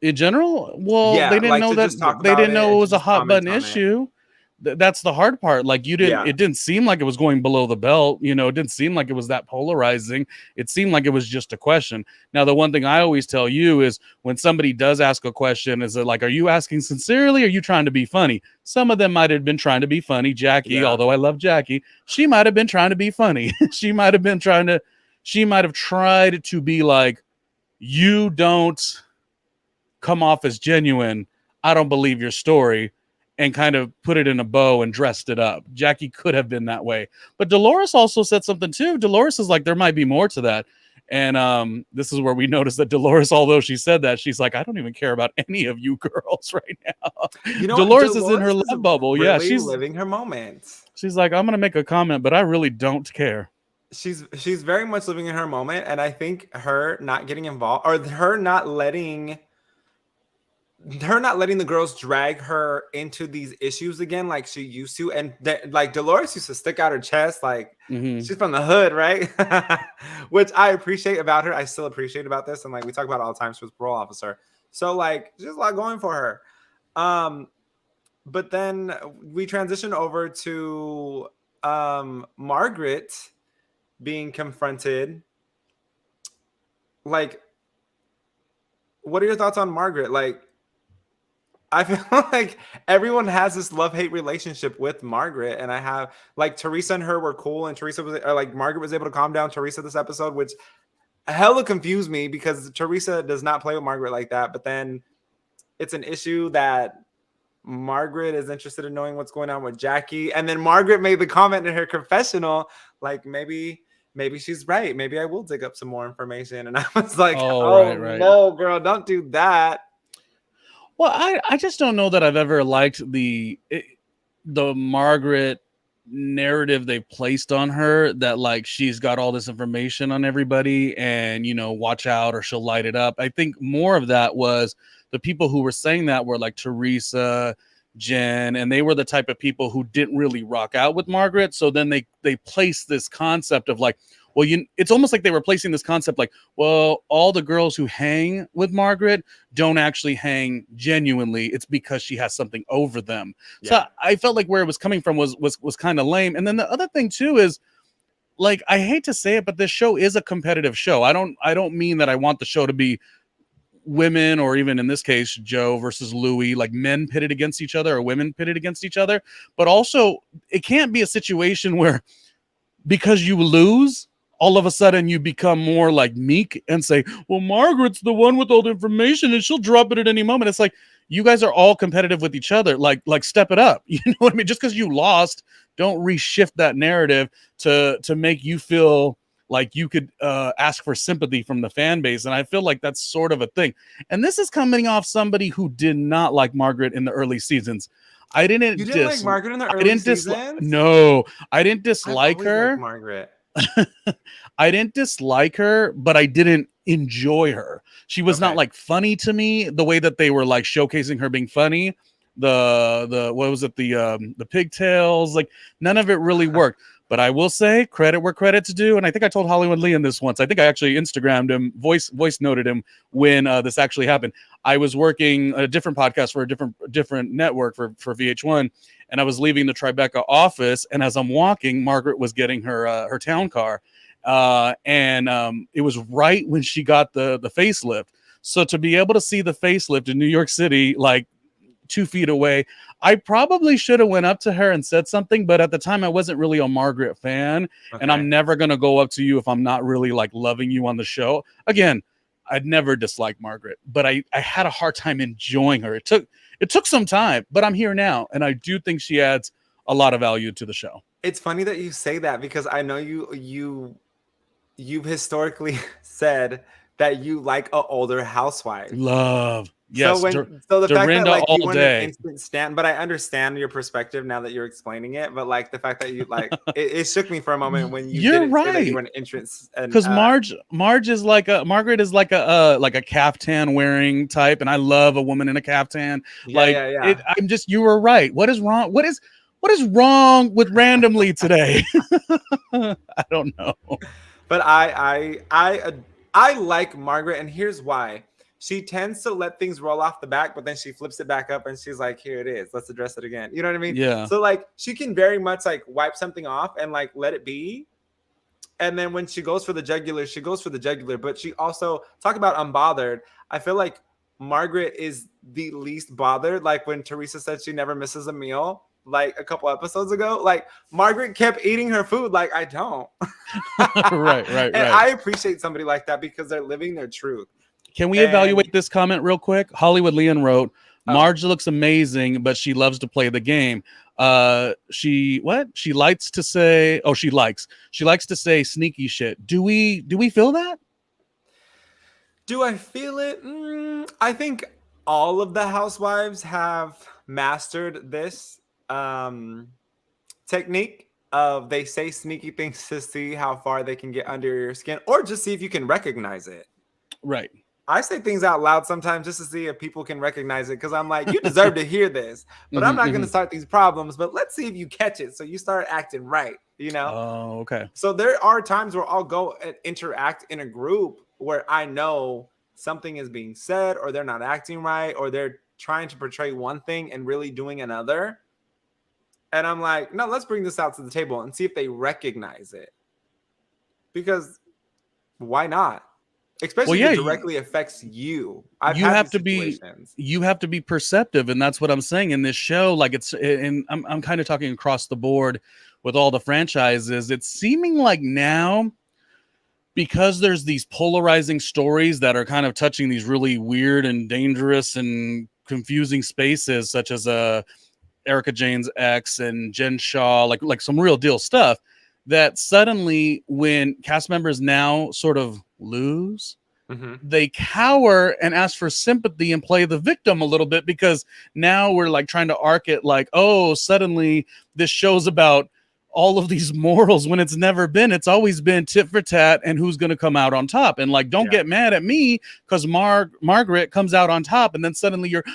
In general? Well, yeah, they didn't know that they didn't know it was a hot button issue. That's the hard part. Like it didn't seem like it was going below the belt. You know, it didn't seem like it was that polarizing. It seemed like it was just a question. Now, the one thing I always tell you is when somebody does ask a question, is it like, are you asking sincerely? Or are you trying to be funny? Some of them might have been trying to be funny. Jackie, although I love Jackie, she might have been trying to be funny. She might have tried to be like, you don't come off as genuine. I don't believe your story. And kind of put it in a bow and dressed it up. Jackie could have been that way. But Dolores also said something too. Dolores is like, there might be more to that. And this is where we noticed that Dolores, although she said that, she's like, I don't even care about any of you girls right now. You know, Dolores is in her love bubble. Really, yeah, she's living her moment. She's like, I'm going to make a comment, but I really don't care. She's very much living in her moment. And I think her not getting involved, or her not letting the girls drag her into these issues again like she used to. And like Dolores used to stick out her chest, like she's from the hood, right? Which I appreciate about her. I still appreciate about this. And like we talk about all the time, she was a parole officer. So like there's a lot going for her. But then we transition over to Margaret being confronted. Like, what are your thoughts on Margaret? Like, I feel like everyone has this love-hate relationship with Margaret, and I have like Teresa and her were cool, and Margaret was able to calm down Teresa this episode, which hella confused me because Teresa does not play with Margaret like that. But then it's an issue that Margaret is interested in knowing what's going on with Jackie, and then Margaret made the comment in her confessional, like maybe she's right, maybe I will dig up some more information, and I was like, right. No, girl, don't do that. Well, I just don't know that I've ever liked the Margaret narrative they placed on her, that like she's got all this information on everybody and, you know, watch out or she'll light it up. I think more of that was the people who were saying that were like Teresa, Jen, and they were the type of people who didn't really rock out with Margaret. So then they placed this concept of like, well, it's almost like they were placing this concept like, well, all the girls who hang with Margaret don't actually hang genuinely. It's because she has something over them. Yeah. So I felt like where it was coming from was kind of lame. And then the other thing too is, like, I hate to say it, but this show is a competitive show. I don't mean that I want the show to be women, or even in this case, Joe versus Louis, like men pitted against each other or women pitted against each other. But also, it can't be a situation where because you lose, all of a sudden you become more like meek and say, well, Margaret's the one with all the information and she'll drop it at any moment. It's like, you guys are all competitive with each other. Like step it up. You know what I mean? Just because you lost, don't reshift that narrative to make you feel like you could ask for sympathy from the fan base. And I feel like that's sort of a thing. And this is coming off somebody who did not like Margaret in the early seasons. I You didn't didn't like Margaret in the I early didn't dislike. seasons? No, I didn't I've dislike always liked her. Margaret. I didn't dislike her, but I didn't enjoy her. She was not Okay. like funny to me the way that they were like showcasing her being funny. The what was it, the pigtails, like none of it really worked. But I will say credit where credit's due, and I think I told Hollywood Leon this once. I think I actually Instagrammed him, voice noted him when this actually happened. I was working a different podcast for a different network for VH1, and I was leaving the Tribeca office, and as I'm walking, Margaret was getting her town car, and it was right when she got the facelift. So to be able to see the facelift in New York City, like 2 feet away, I probably should have went up to her and said something, but at the time I wasn't really a Margaret fan, and Okay. I'm never gonna go up to you if I'm not really like loving you on the show. Again, I'd never disliked Margaret, but I had a hard time enjoying her. It took some time, but I'm here now, and I do think she adds a lot of value to the show. It's funny that you say that because I know you've historically said that you like a older housewife. Love, So yes, the fact that Dorinda like you all weren't an day. instant stand, but I understand your perspective now that you're explaining it. But like the fact that you like it shook me for a moment when you You're didn't say that you right. were an entrance and Because Marge is like a Margaret is like a caftan wearing type, and I love a woman in a caftan. yeah, Like yeah, it, yeah. I'm just, you were right. What is wrong? What is wrong with randomly today? I don't know. But I like Margaret, and here's why. She tends to let things roll off the back, but then she flips it back up and she's like, here it is. Let's address it again. You know what I mean? Yeah. So like she can very much like wipe something off and like let it be. And then when she goes for the jugular, she goes for the jugular. But she also talk about unbothered. I feel like Margaret is the least bothered. Like when Teresa said she never misses a meal, like a couple episodes ago, like Margaret kept eating her food. Like I don't. Right, And right. I appreciate somebody like that because they're living their truth. Can we And evaluate this comment real quick? Hollywood Leon wrote, oh, Marge looks amazing, but she loves to play the game. She likes to say, she likes to say sneaky shit. Do we feel that? do I feel it? I think all of the housewives have mastered this technique of they say sneaky things to see how far they can get under your skin or just see if you can recognize it. Right. I say things out loud sometimes just to see if people can recognize it because I'm like, you deserve to hear this, but I'm Mm-hmm, not going mm-hmm. to start these problems. But let's see if you catch it. So you start acting right, you know? Oh, okay. So there are times where I'll go and interact in a group where I know something is being said or they're not acting right or they're trying to portray one thing and really doing another. And I'm like, no, let's bring this out to the table and see if they recognize it. Because why not? Well, Especially if yeah, it directly affects you. I've you had have these to be situations. you have to be perceptive, and that's what I'm saying in this show. Like and I'm kind of talking across the board with all the franchises. It's seeming like now, because there's these polarizing stories that are kind of touching these really weird and dangerous and confusing spaces, such as Erica Jane's ex and Jen Shaw, like some real deal stuff, that suddenly when cast members now sort of lose, Mm-hmm. they cower and ask for sympathy and play the victim a little bit, because now we're like trying to arc it like, oh, suddenly this show's about all of these morals when it's never been. It's always been tit for tat and who's going to come out on top. And like, don't Yeah. get mad at me because Margaret comes out on top, and then suddenly you're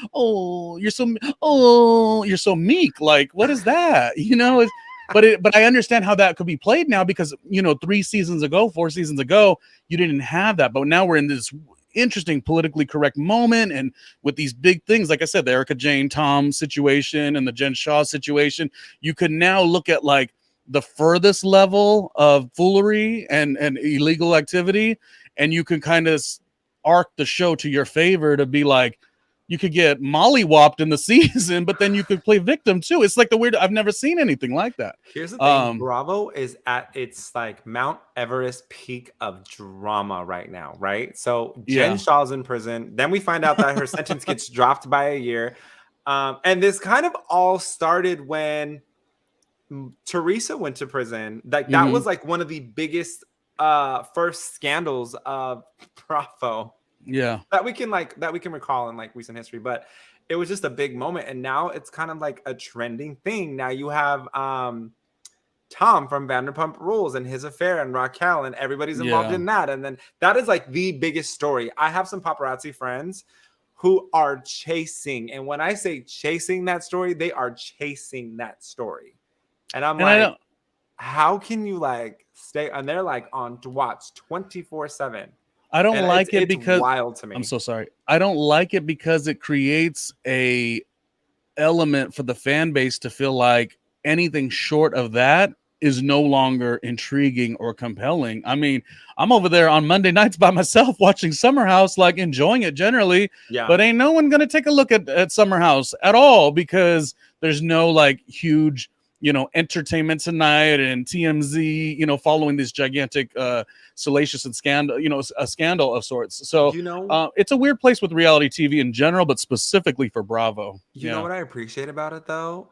so meek. Like, what is that? But I understand how that could be played now, because 4 seasons ago, you didn't have that. But now we're in this interesting politically correct moment, and with these big things, like I said, the Erica Jane Tom situation and the Jen Shaw situation, you can now look at like the furthest level of foolery and illegal activity, and you can kind of arc the show to your favor to be like, you could get mollywopped in the season, but then you could play victim too. It's like I've never seen anything like that. Here's the thing. Bravo is at its like Mount Everest peak of drama right now, right? So Jen Yeah. Shaw's in prison. Then we find out that her sentence gets dropped by a year. And this kind of all started when Teresa went to prison. Like that was like one of the biggest first scandals of Bravo Yeah. that we can recall in like recent history. But it was just a big moment, and now it's kind of like a trending thing. Now you have Tom from Vanderpump Rules and his affair and Raquel, and everybody's involved Yeah. in that. And then that is like the biggest story. I have some paparazzi friends who are chasing, and when I say chasing that story, they are chasing that story. And I'm And I like, don't how can you like stay? And they're like on to watch 24/7, I don't and like it it's because wild to I'm me. so sorry. I don't like it because it creates a element for the fan base to feel like anything short of that is no longer intriguing or compelling. I mean, I'm over there on Monday nights by myself watching Summer House, like enjoying it generally, Yeah. but ain't no one gonna take a look at Summer House at all because there's no like huge, Entertainment Tonight and TMZ, following this gigantic salacious and scandal, a scandal of sorts. So You know, it's a weird place with reality TV in general, but specifically for Bravo. you know Yeah. what I appreciate about it though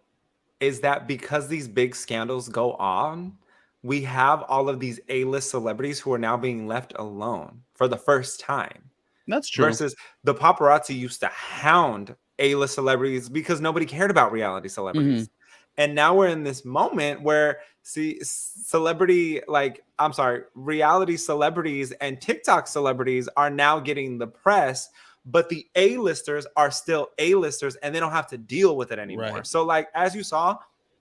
is that because these big scandals go on, we have all of these A-list celebrities who are now being left alone for the first time. That's true. Versus the paparazzi used to hound A-list celebrities because nobody cared about reality Hmm. celebrities. And now we're in this moment where see celebrity like I'm sorry, reality celebrities and TikTok celebrities are now getting the press, but the A-listers are still A-listers and they don't have to deal with it anymore. Right. So like as you saw,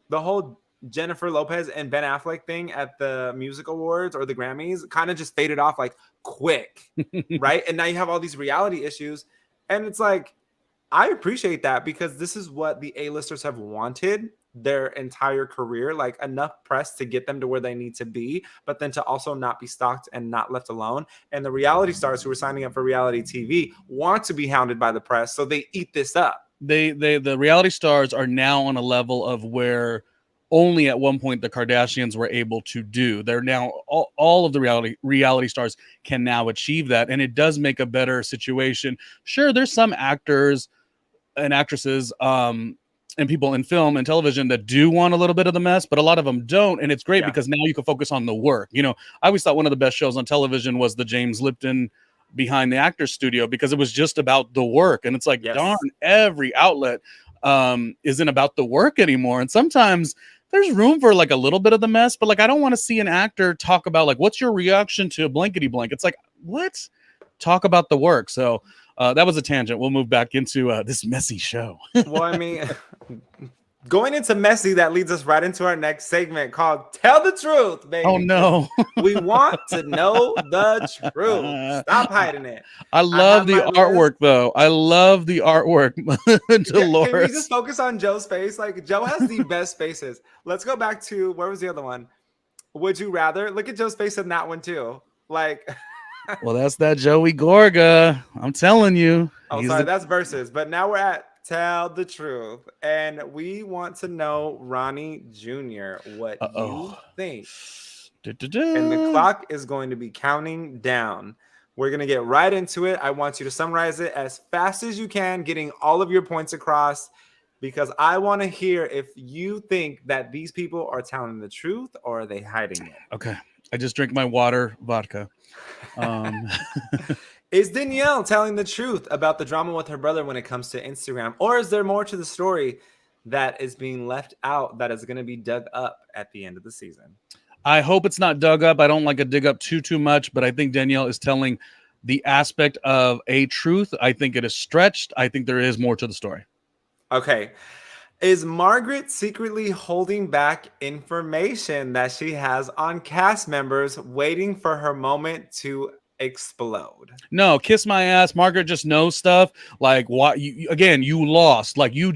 the whole Jennifer Lopez and Ben Affleck thing at the music awards or the Grammys kind of just faded off like quick, right? And now you have all these reality issues. And it's like, I appreciate that because this is what the A-listers have wanted their entire career, like enough press to get them to where they need to be, but then to also not be stalked and not left alone. And the reality stars who are signing up for reality TV want to be hounded by the press, so they eat this up. The reality stars are now on a level of where only at one point the Kardashians were able to do. They're now all of the reality stars can now achieve that, and it does make a better situation. Sure, there's some actors and actresses and people in film and television that do want a little bit of the mess, but a lot of them don't, and it's great Yeah. because now you can focus on the work. I always thought one of the best shows on television was the James Lipton Behind the Actors Studio because it was just about the work, and it's like darn, Yes. every outlet isn't about the work anymore, and sometimes there's room for like a little bit of the mess, but like I don't want to see an actor talk about like what's your reaction to blankety blank. It's like, what? Talk about the work. So that was a tangent. We'll move back into this messy show. Well, I mean, going into messy, that leads us right into our next segment called Tell the Truth, Oh baby. no. We want to know the truth. Stop hiding it. I I love have the my list. artwork though. I love the artwork. Can we just Dolores. focus on Joe's face? Like, Joe has the best faces. Let's go back to where was the other one? Would you rather? Look at Joe's face in that one too. Like, Well, that's that Joey Gorga. I'm telling you. oh, He's sorry, the that's verses. But now we're at Tell the Truth. And we want to know, Ronnie Jr., what you uh-oh. think. And the Du-du-du. clock is going to be counting down. We're going to get right into it. I want you to summarize it as fast as you can, getting all of your points across, because I want to hear if you think that these people are telling the truth or are they hiding it. Okay. I just drink my water, vodka. Um Is Danielle telling the truth about the drama with her brother when it comes to Instagram? Or is there more to the story that is being left out that is going to be dug up at the end of the season? I hope it's not dug up. I don't like a dig up too much, but I think Danielle is telling the aspect of a truth. I think it is stretched. I think there is more to the story. Okay. Is Margaret secretly holding back information that she has on cast members waiting for her moment to explode? No, kiss my ass. Margaret just knows stuff. Like what you lost. Like you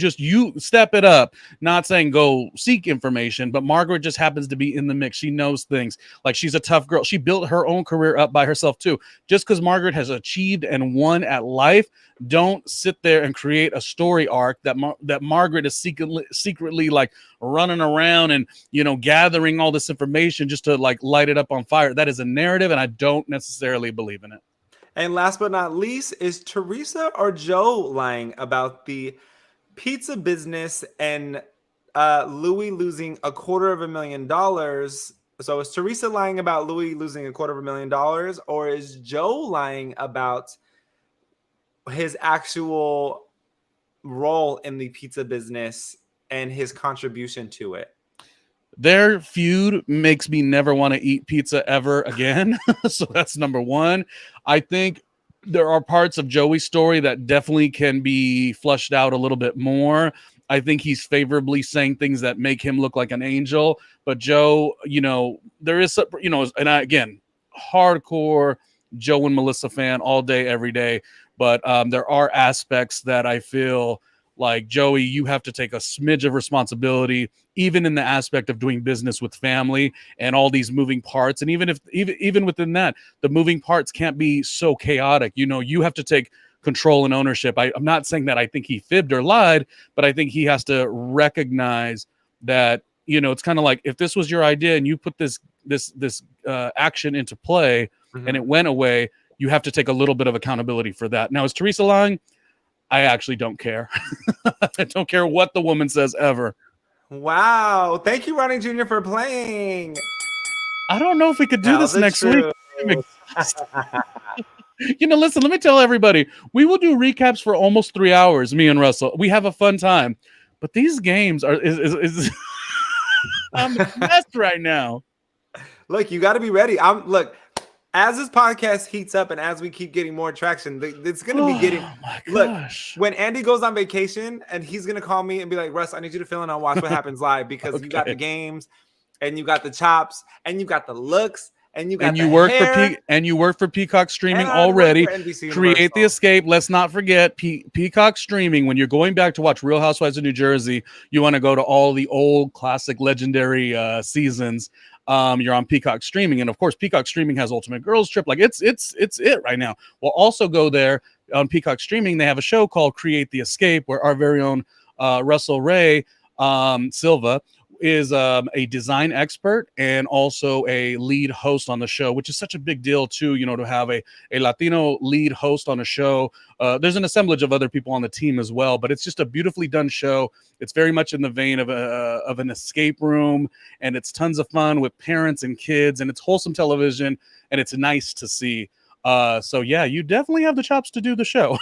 step it up. Not saying go seek information, but Margaret just happens to be in the mix. She knows things. Like she's a tough girl. She built her own career up by herself too. Just because Margaret has achieved and won at life, don't sit there and create a story arc that Margaret is secretly like running around and gathering all this information just to like light it up on fire. That is a narrative, and I don't necessarily believe in it. And last but not least, is Teresa or Joe lying about the pizza business and Louis losing $250,000? So is Teresa lying about Louis losing $250,000, or is Joe lying about his actual role in the pizza business and his contribution to it? Their feud makes me never want to eat pizza ever again. So that's number one. I think there are parts of Joey's story that definitely can be flushed out a little bit more. I think he's favorably saying things that make him look like an angel. But Joe, there is, and again, hardcore Joe and Melissa fan all day, every day. But there are aspects that I feel like, Joey, you have to take a smidge of responsibility, even in the aspect of doing business with family and all these moving parts. And even within that, the moving parts can't be so chaotic. You have to take control and ownership. I'm not saying that I think he fibbed or lied, but I think he has to recognize that, it's kind of like, if this was your idea and you put this action into play and it went away, you have to take a little bit of accountability for that. Now, is Teresa lying? I actually don't care. I don't care what the woman says ever. Wow. Thank you, Ronnie Jr., for playing. I don't know if we could do Tell this the next truth. week. Listen, let me tell everybody, we will do recaps for almost 3 hours, me and Russell. We have a fun time. But these games is I'm a mess right now. Look, you got to be ready. Look, as this podcast heats up and as we keep getting more traction, it's going to be getting. Look, when Andy goes on vacation and he's going to call me and be like, Russ, I need you to fill in on Watch What Happens Live, because Okay. You got the games and you got the chops and you got the looks and you got and you the work hair. for you work for Peacock Streaming already. Create the Escape. Let's not forget Peacock Streaming. When you're going back to watch Real Housewives of New Jersey, you want to go to all the old classic legendary seasons. You're on Peacock Streaming, and of course, Peacock Streaming has Ultimate Girls Trip. Like it's it right now. We'll also go there on Peacock Streaming. They have a show called Create the Escape, where our very own Russell Ray Silva is a design expert and also a lead host on the show, which is such a big deal too, to have a Latino lead host on a show. There's an assemblage of other people on the team as well, but it's just a beautifully done show. It's very much in the vein of an escape room, and it's tons of fun with parents and kids, and it's wholesome television, and it's nice to see. So yeah, you definitely have the chops to do the show.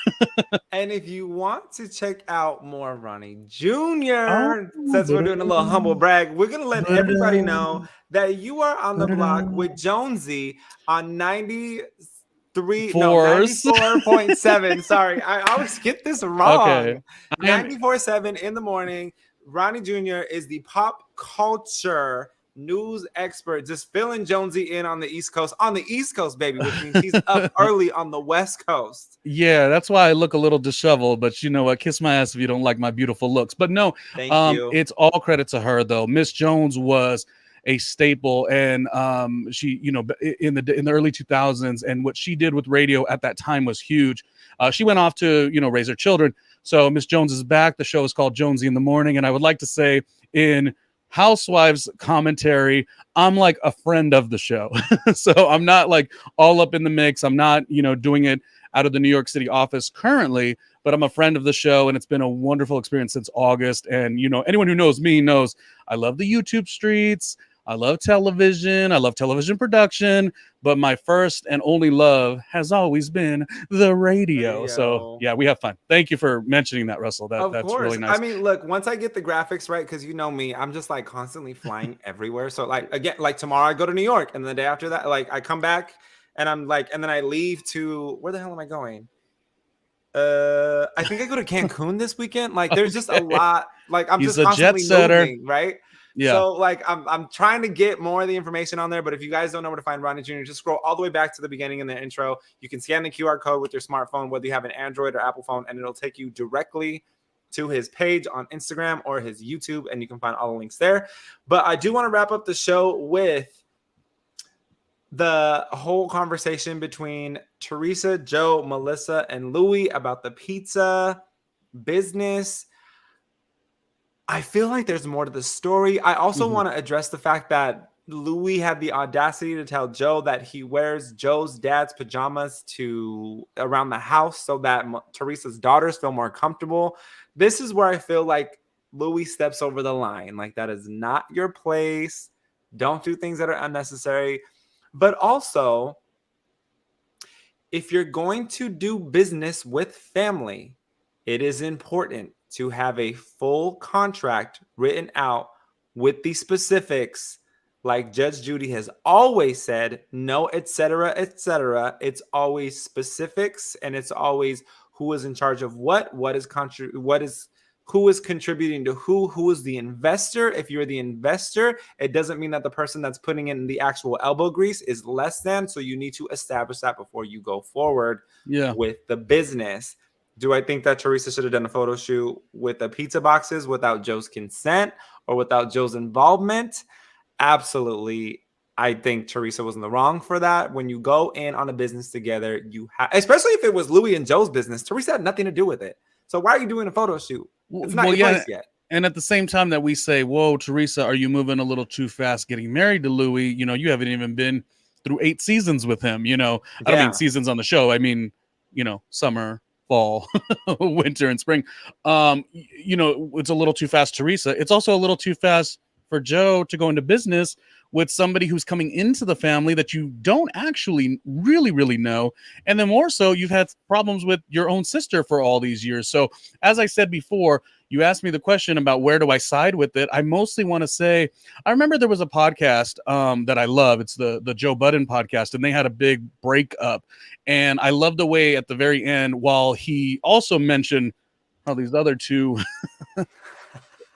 And if you want to check out more Ronnie Jr., since we're doing a little humble brag, we're going to let everybody know that you are on the block with Jonesy on 94.7. Sorry, I always get this wrong. Okay. 94.7 in the morning. Ronnie Jr. is the pop culture news expert, just filling Jonesy in on the East Coast, baby, which means he's up early on the West Coast. Yeah, that's why I look a little disheveled, but you know what? Kiss my ass if you don't like my beautiful looks. But no, Thank you. It's all credit to her though. Miss Jones was a staple, and she, in the early 2000s, and what she did with radio at that time was huge. She went off to raise her children. So Miss Jones is back. The show is called Jonesy in the Morning, and I would like to say, in Housewives commentary, I'm like a friend of the show. So I'm not like all up in the mix. I'm not, doing it out of the New York City office currently, but I'm a friend of the show, and it's been a wonderful experience since August. And, anyone who knows me knows I love the YouTube streets. I love television. I love television production, but my first and only love has always been the radio. So yeah, we have fun. Thank you for mentioning that, Russell. That's really nice. I mean, look, once I get the graphics right, because you know me, I'm just like constantly flying everywhere. So like, again, like tomorrow I go to New York, and the day after that, like I come back and I'm like, and then I leave to, where the hell am I going? I think I go to Cancun this weekend. Like there's just a lot. Like I'm He's just constantly a jet setter. moving, right? Yeah. So like I'm trying to get more of the information on there, but if you guys don't know where to find Ronnie Jr., just scroll all the way back to the beginning in the intro. You can scan the QR code with your smartphone, whether you have an Android or Apple phone, and it'll take you directly to his page on Instagram or his YouTube, and you can find all the links there. But I do want to wrap up the show with the whole conversation between Teresa, Joe, Melissa, and Louis about the pizza business. I feel like there's more to the story. I also want to address the fact that Louis had the audacity to tell Joe that he wears Joe's dad's pajamas around the house so that Teresa's daughters feel more comfortable. This is where I feel like Louis steps over the line. Like, that is not your place. Don't do things that are unnecessary. But also, if you're going to do business with family, it is important to have a full contract written out with the specifics. Like Judge Judy has always said, no, etc., etc. It's always specifics, and it's always who is in charge of what is who is contributing to who is the investor. If you're the investor, it doesn't mean that the person that's putting in the actual elbow grease is less than. So you need to establish that before you go forward with the business. Do I think that Teresa should have done a photo shoot with the pizza boxes without Joe's consent or without Joe's involvement? Absolutely. I think Teresa was in the wrong for that. When you go in on a business together, you have, especially if it was Louis and Joe's business, Teresa had nothing to do with it. So why are you doing a photo shoot? It's not your place yet. And at the same time that we say, whoa, Teresa, are you moving a little too fast getting married to Louis? You know, you haven't even been through 8 seasons with him. You know, I don't mean seasons on the show. I mean, you know, summer, fall, winter, and spring. You know, it's a little too fast, Teresa. It's also a little too fast for Joe to go into business with somebody who's coming into the family that you don't actually really know. And then more so, you've had problems with your own sister for all these years. So as I said before, you asked me the question about where do I side with it. I mostly want to say, I remember there was a podcast that I love. It's the Joe Budden podcast, and they had a big breakup. And I love the way at the very end, while he also mentioned how these other two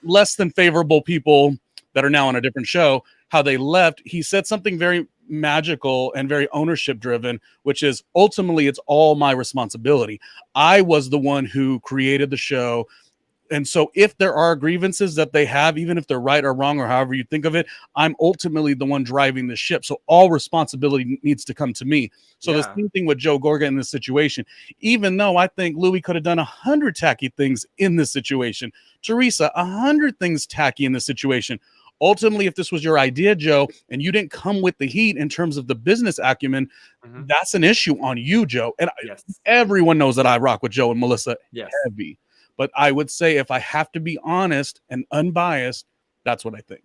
less than favorable people that are now on a different show, how they left, he said something very magical and very ownership driven, which is ultimately it's all my responsibility. I was the one who created the show. And so if there are grievances that they have, even if they're right or wrong or however you think of it, I'm ultimately the one driving the ship. So all responsibility needs to come to me. So the same thing with Joe Gorga in this situation, even though I think Louis could have done 100 tacky things in this situation, Teresa, 100 things tacky in this situation. Ultimately, if this was your idea, Joe, and you didn't come with the heat in terms of the business acumen, that's an issue on you, Joe. And everyone knows that I rock with Joe and Melissa heavy. But I would say if I have to be honest and unbiased, that's what I think.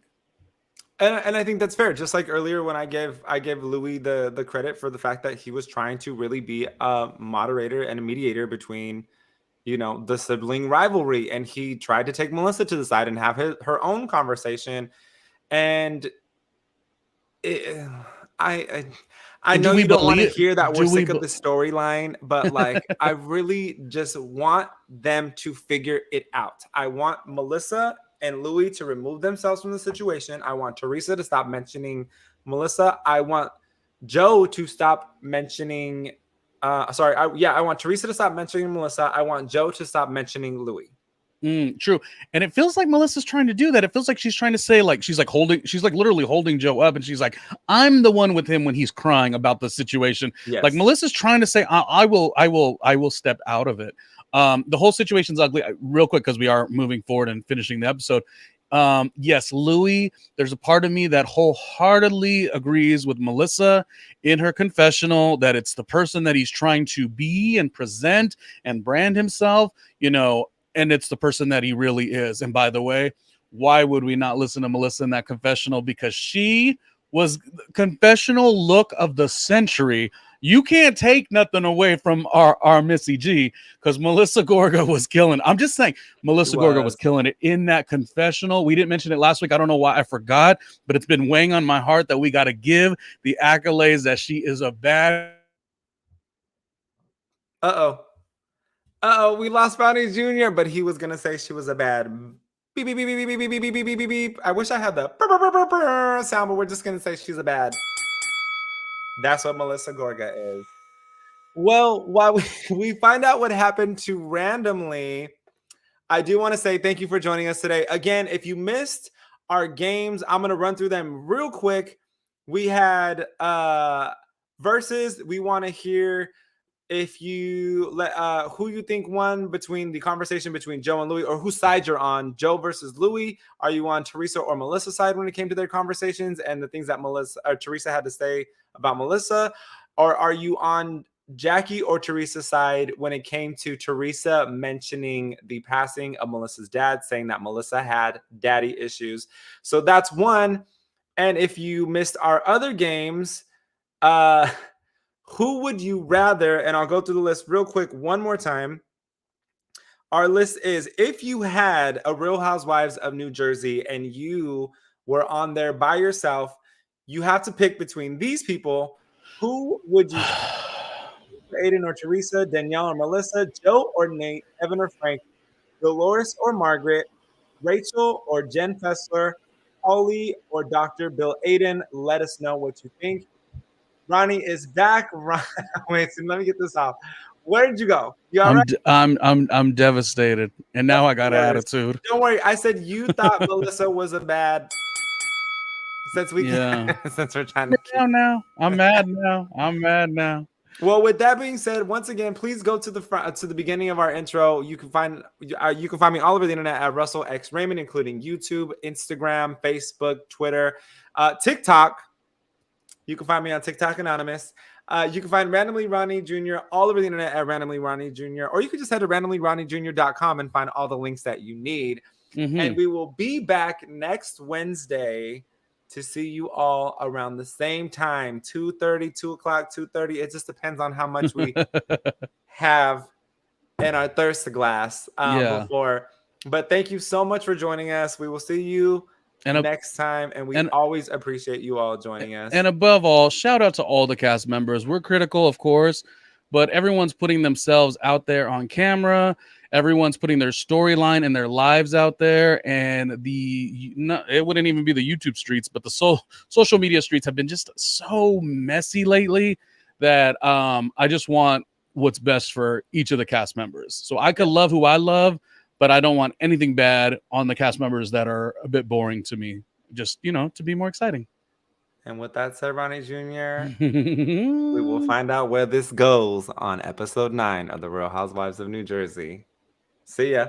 And I think that's fair. Just like earlier when I gave Louis the credit for the fact that he was trying to really be a moderator and a mediator between, you know, the sibling rivalry, and he tried to take Melissa to the side and have her own conversation. And I know you don't want to hear that we're sick of the storyline, but like I really just want them to figure it out. I want Melissa and Louis to remove themselves from the situation. I want Teresa to stop mentioning Melissa. I want Joe to stop mentioning I want Teresa to stop mentioning Melissa. I want Joe to stop mentioning Louis. True. And it feels like Melissa's trying to do that. It feels like she's trying to say, like, she's like literally holding Joe up, and she's like, I'm the one with him when he's crying about the situation. Like Melissa's trying to say, I will step out of it. The whole situation's ugly. Real quick, because we are moving forward and finishing the episode. Yes, Louis, there's a part of me that wholeheartedly agrees with Melissa in her confessional that it's the person that he's trying to be and present and brand himself, you know, and it's the person that he really is. And by the way, why would we not listen to Melissa in that confessional? Because she was confessional look of the century. You can't take nothing away from our Missy G, because Melissa Gorga was killing. I'm just saying, Melissa Gorga was killing it in that confessional. We didn't mention it last week. I don't know why I forgot, but it's been weighing on my heart that we got to give the accolades that she is a bad. We lost Brownie Jr., but he was gonna say she was a bad beep beep beep beep beep beep beep beep beep beep beep. I wish I had the sound, but we're just gonna say she's a bad. That's what Melissa Gorga is. Well, while we find out what happened to Randomly, I do want to say thank you for joining us today. Again, if you missed our games, I'm gonna run through them real quick. We had versus. We want to hear if you let who you think won between the conversation between Joe and Louis, or whose side you're on. Joe versus Louis. Are you on Teresa or Melissa's side when it came to their conversations and the things that Teresa had to say about Melissa? Or are you on Jackie or Teresa's side when it came to Teresa mentioning the passing of Melissa's dad, saying that Melissa had daddy issues? So that's one. And if you missed our other games, who would you rather, and I'll go through the list real quick one more time. Our list is, if you had a Real Housewives of New Jersey and you were on there by yourself, you have to pick between these people. Who would you choose? Aiden or Teresa, Danielle or Melissa, Joe or Nate, Evan or Frank, Dolores or Margaret, Rachel or Jen Fessler, Holly or Dr. Bill Aiden? Let us know what you think. Ronnie is back. Wait, so let me get this off. Where did you go? You all right? I'm devastated, and now I got attitude. Don't worry. I said you thought Melissa was a bad. Since we Yeah. since we're trying to keep. Now I'm mad now. I'm mad now. Well, with that being said, once again, please go to the front to the beginning of our intro. You can find me all over the internet at Russell X Raymond, including YouTube, Instagram, Facebook, Twitter, TikTok. You can find me on TikTok Anonymous. You can find Randomly Ronnie Jr. all over the internet at Randomly Ronnie Jr. Or you can just head to randomlyronniejr.com and find all the links that you need. Mm-hmm. And we will be back next Wednesday to see you all around the same time, 2:30, 2 o'clock, 2:30. It just depends on how much we have in our thirst glass before. But thank you so much for joining us. We will see you next time, and we always appreciate you all joining us. And above all, shout out to all the cast members. We're critical, of course, but everyone's putting themselves out there on camera. Everyone's putting their storyline and their lives out there, and it wouldn't even be the YouTube streets, but the social media streets have been just so messy lately that I just want what's best for each of the cast members. So I could love who I love, but I don't want anything bad on the cast members that are a bit boring to me. Just, to be more exciting. And with that said, Ronnie Jr., we will find out where this goes on episode 9 of The Real Housewives of New Jersey. See ya.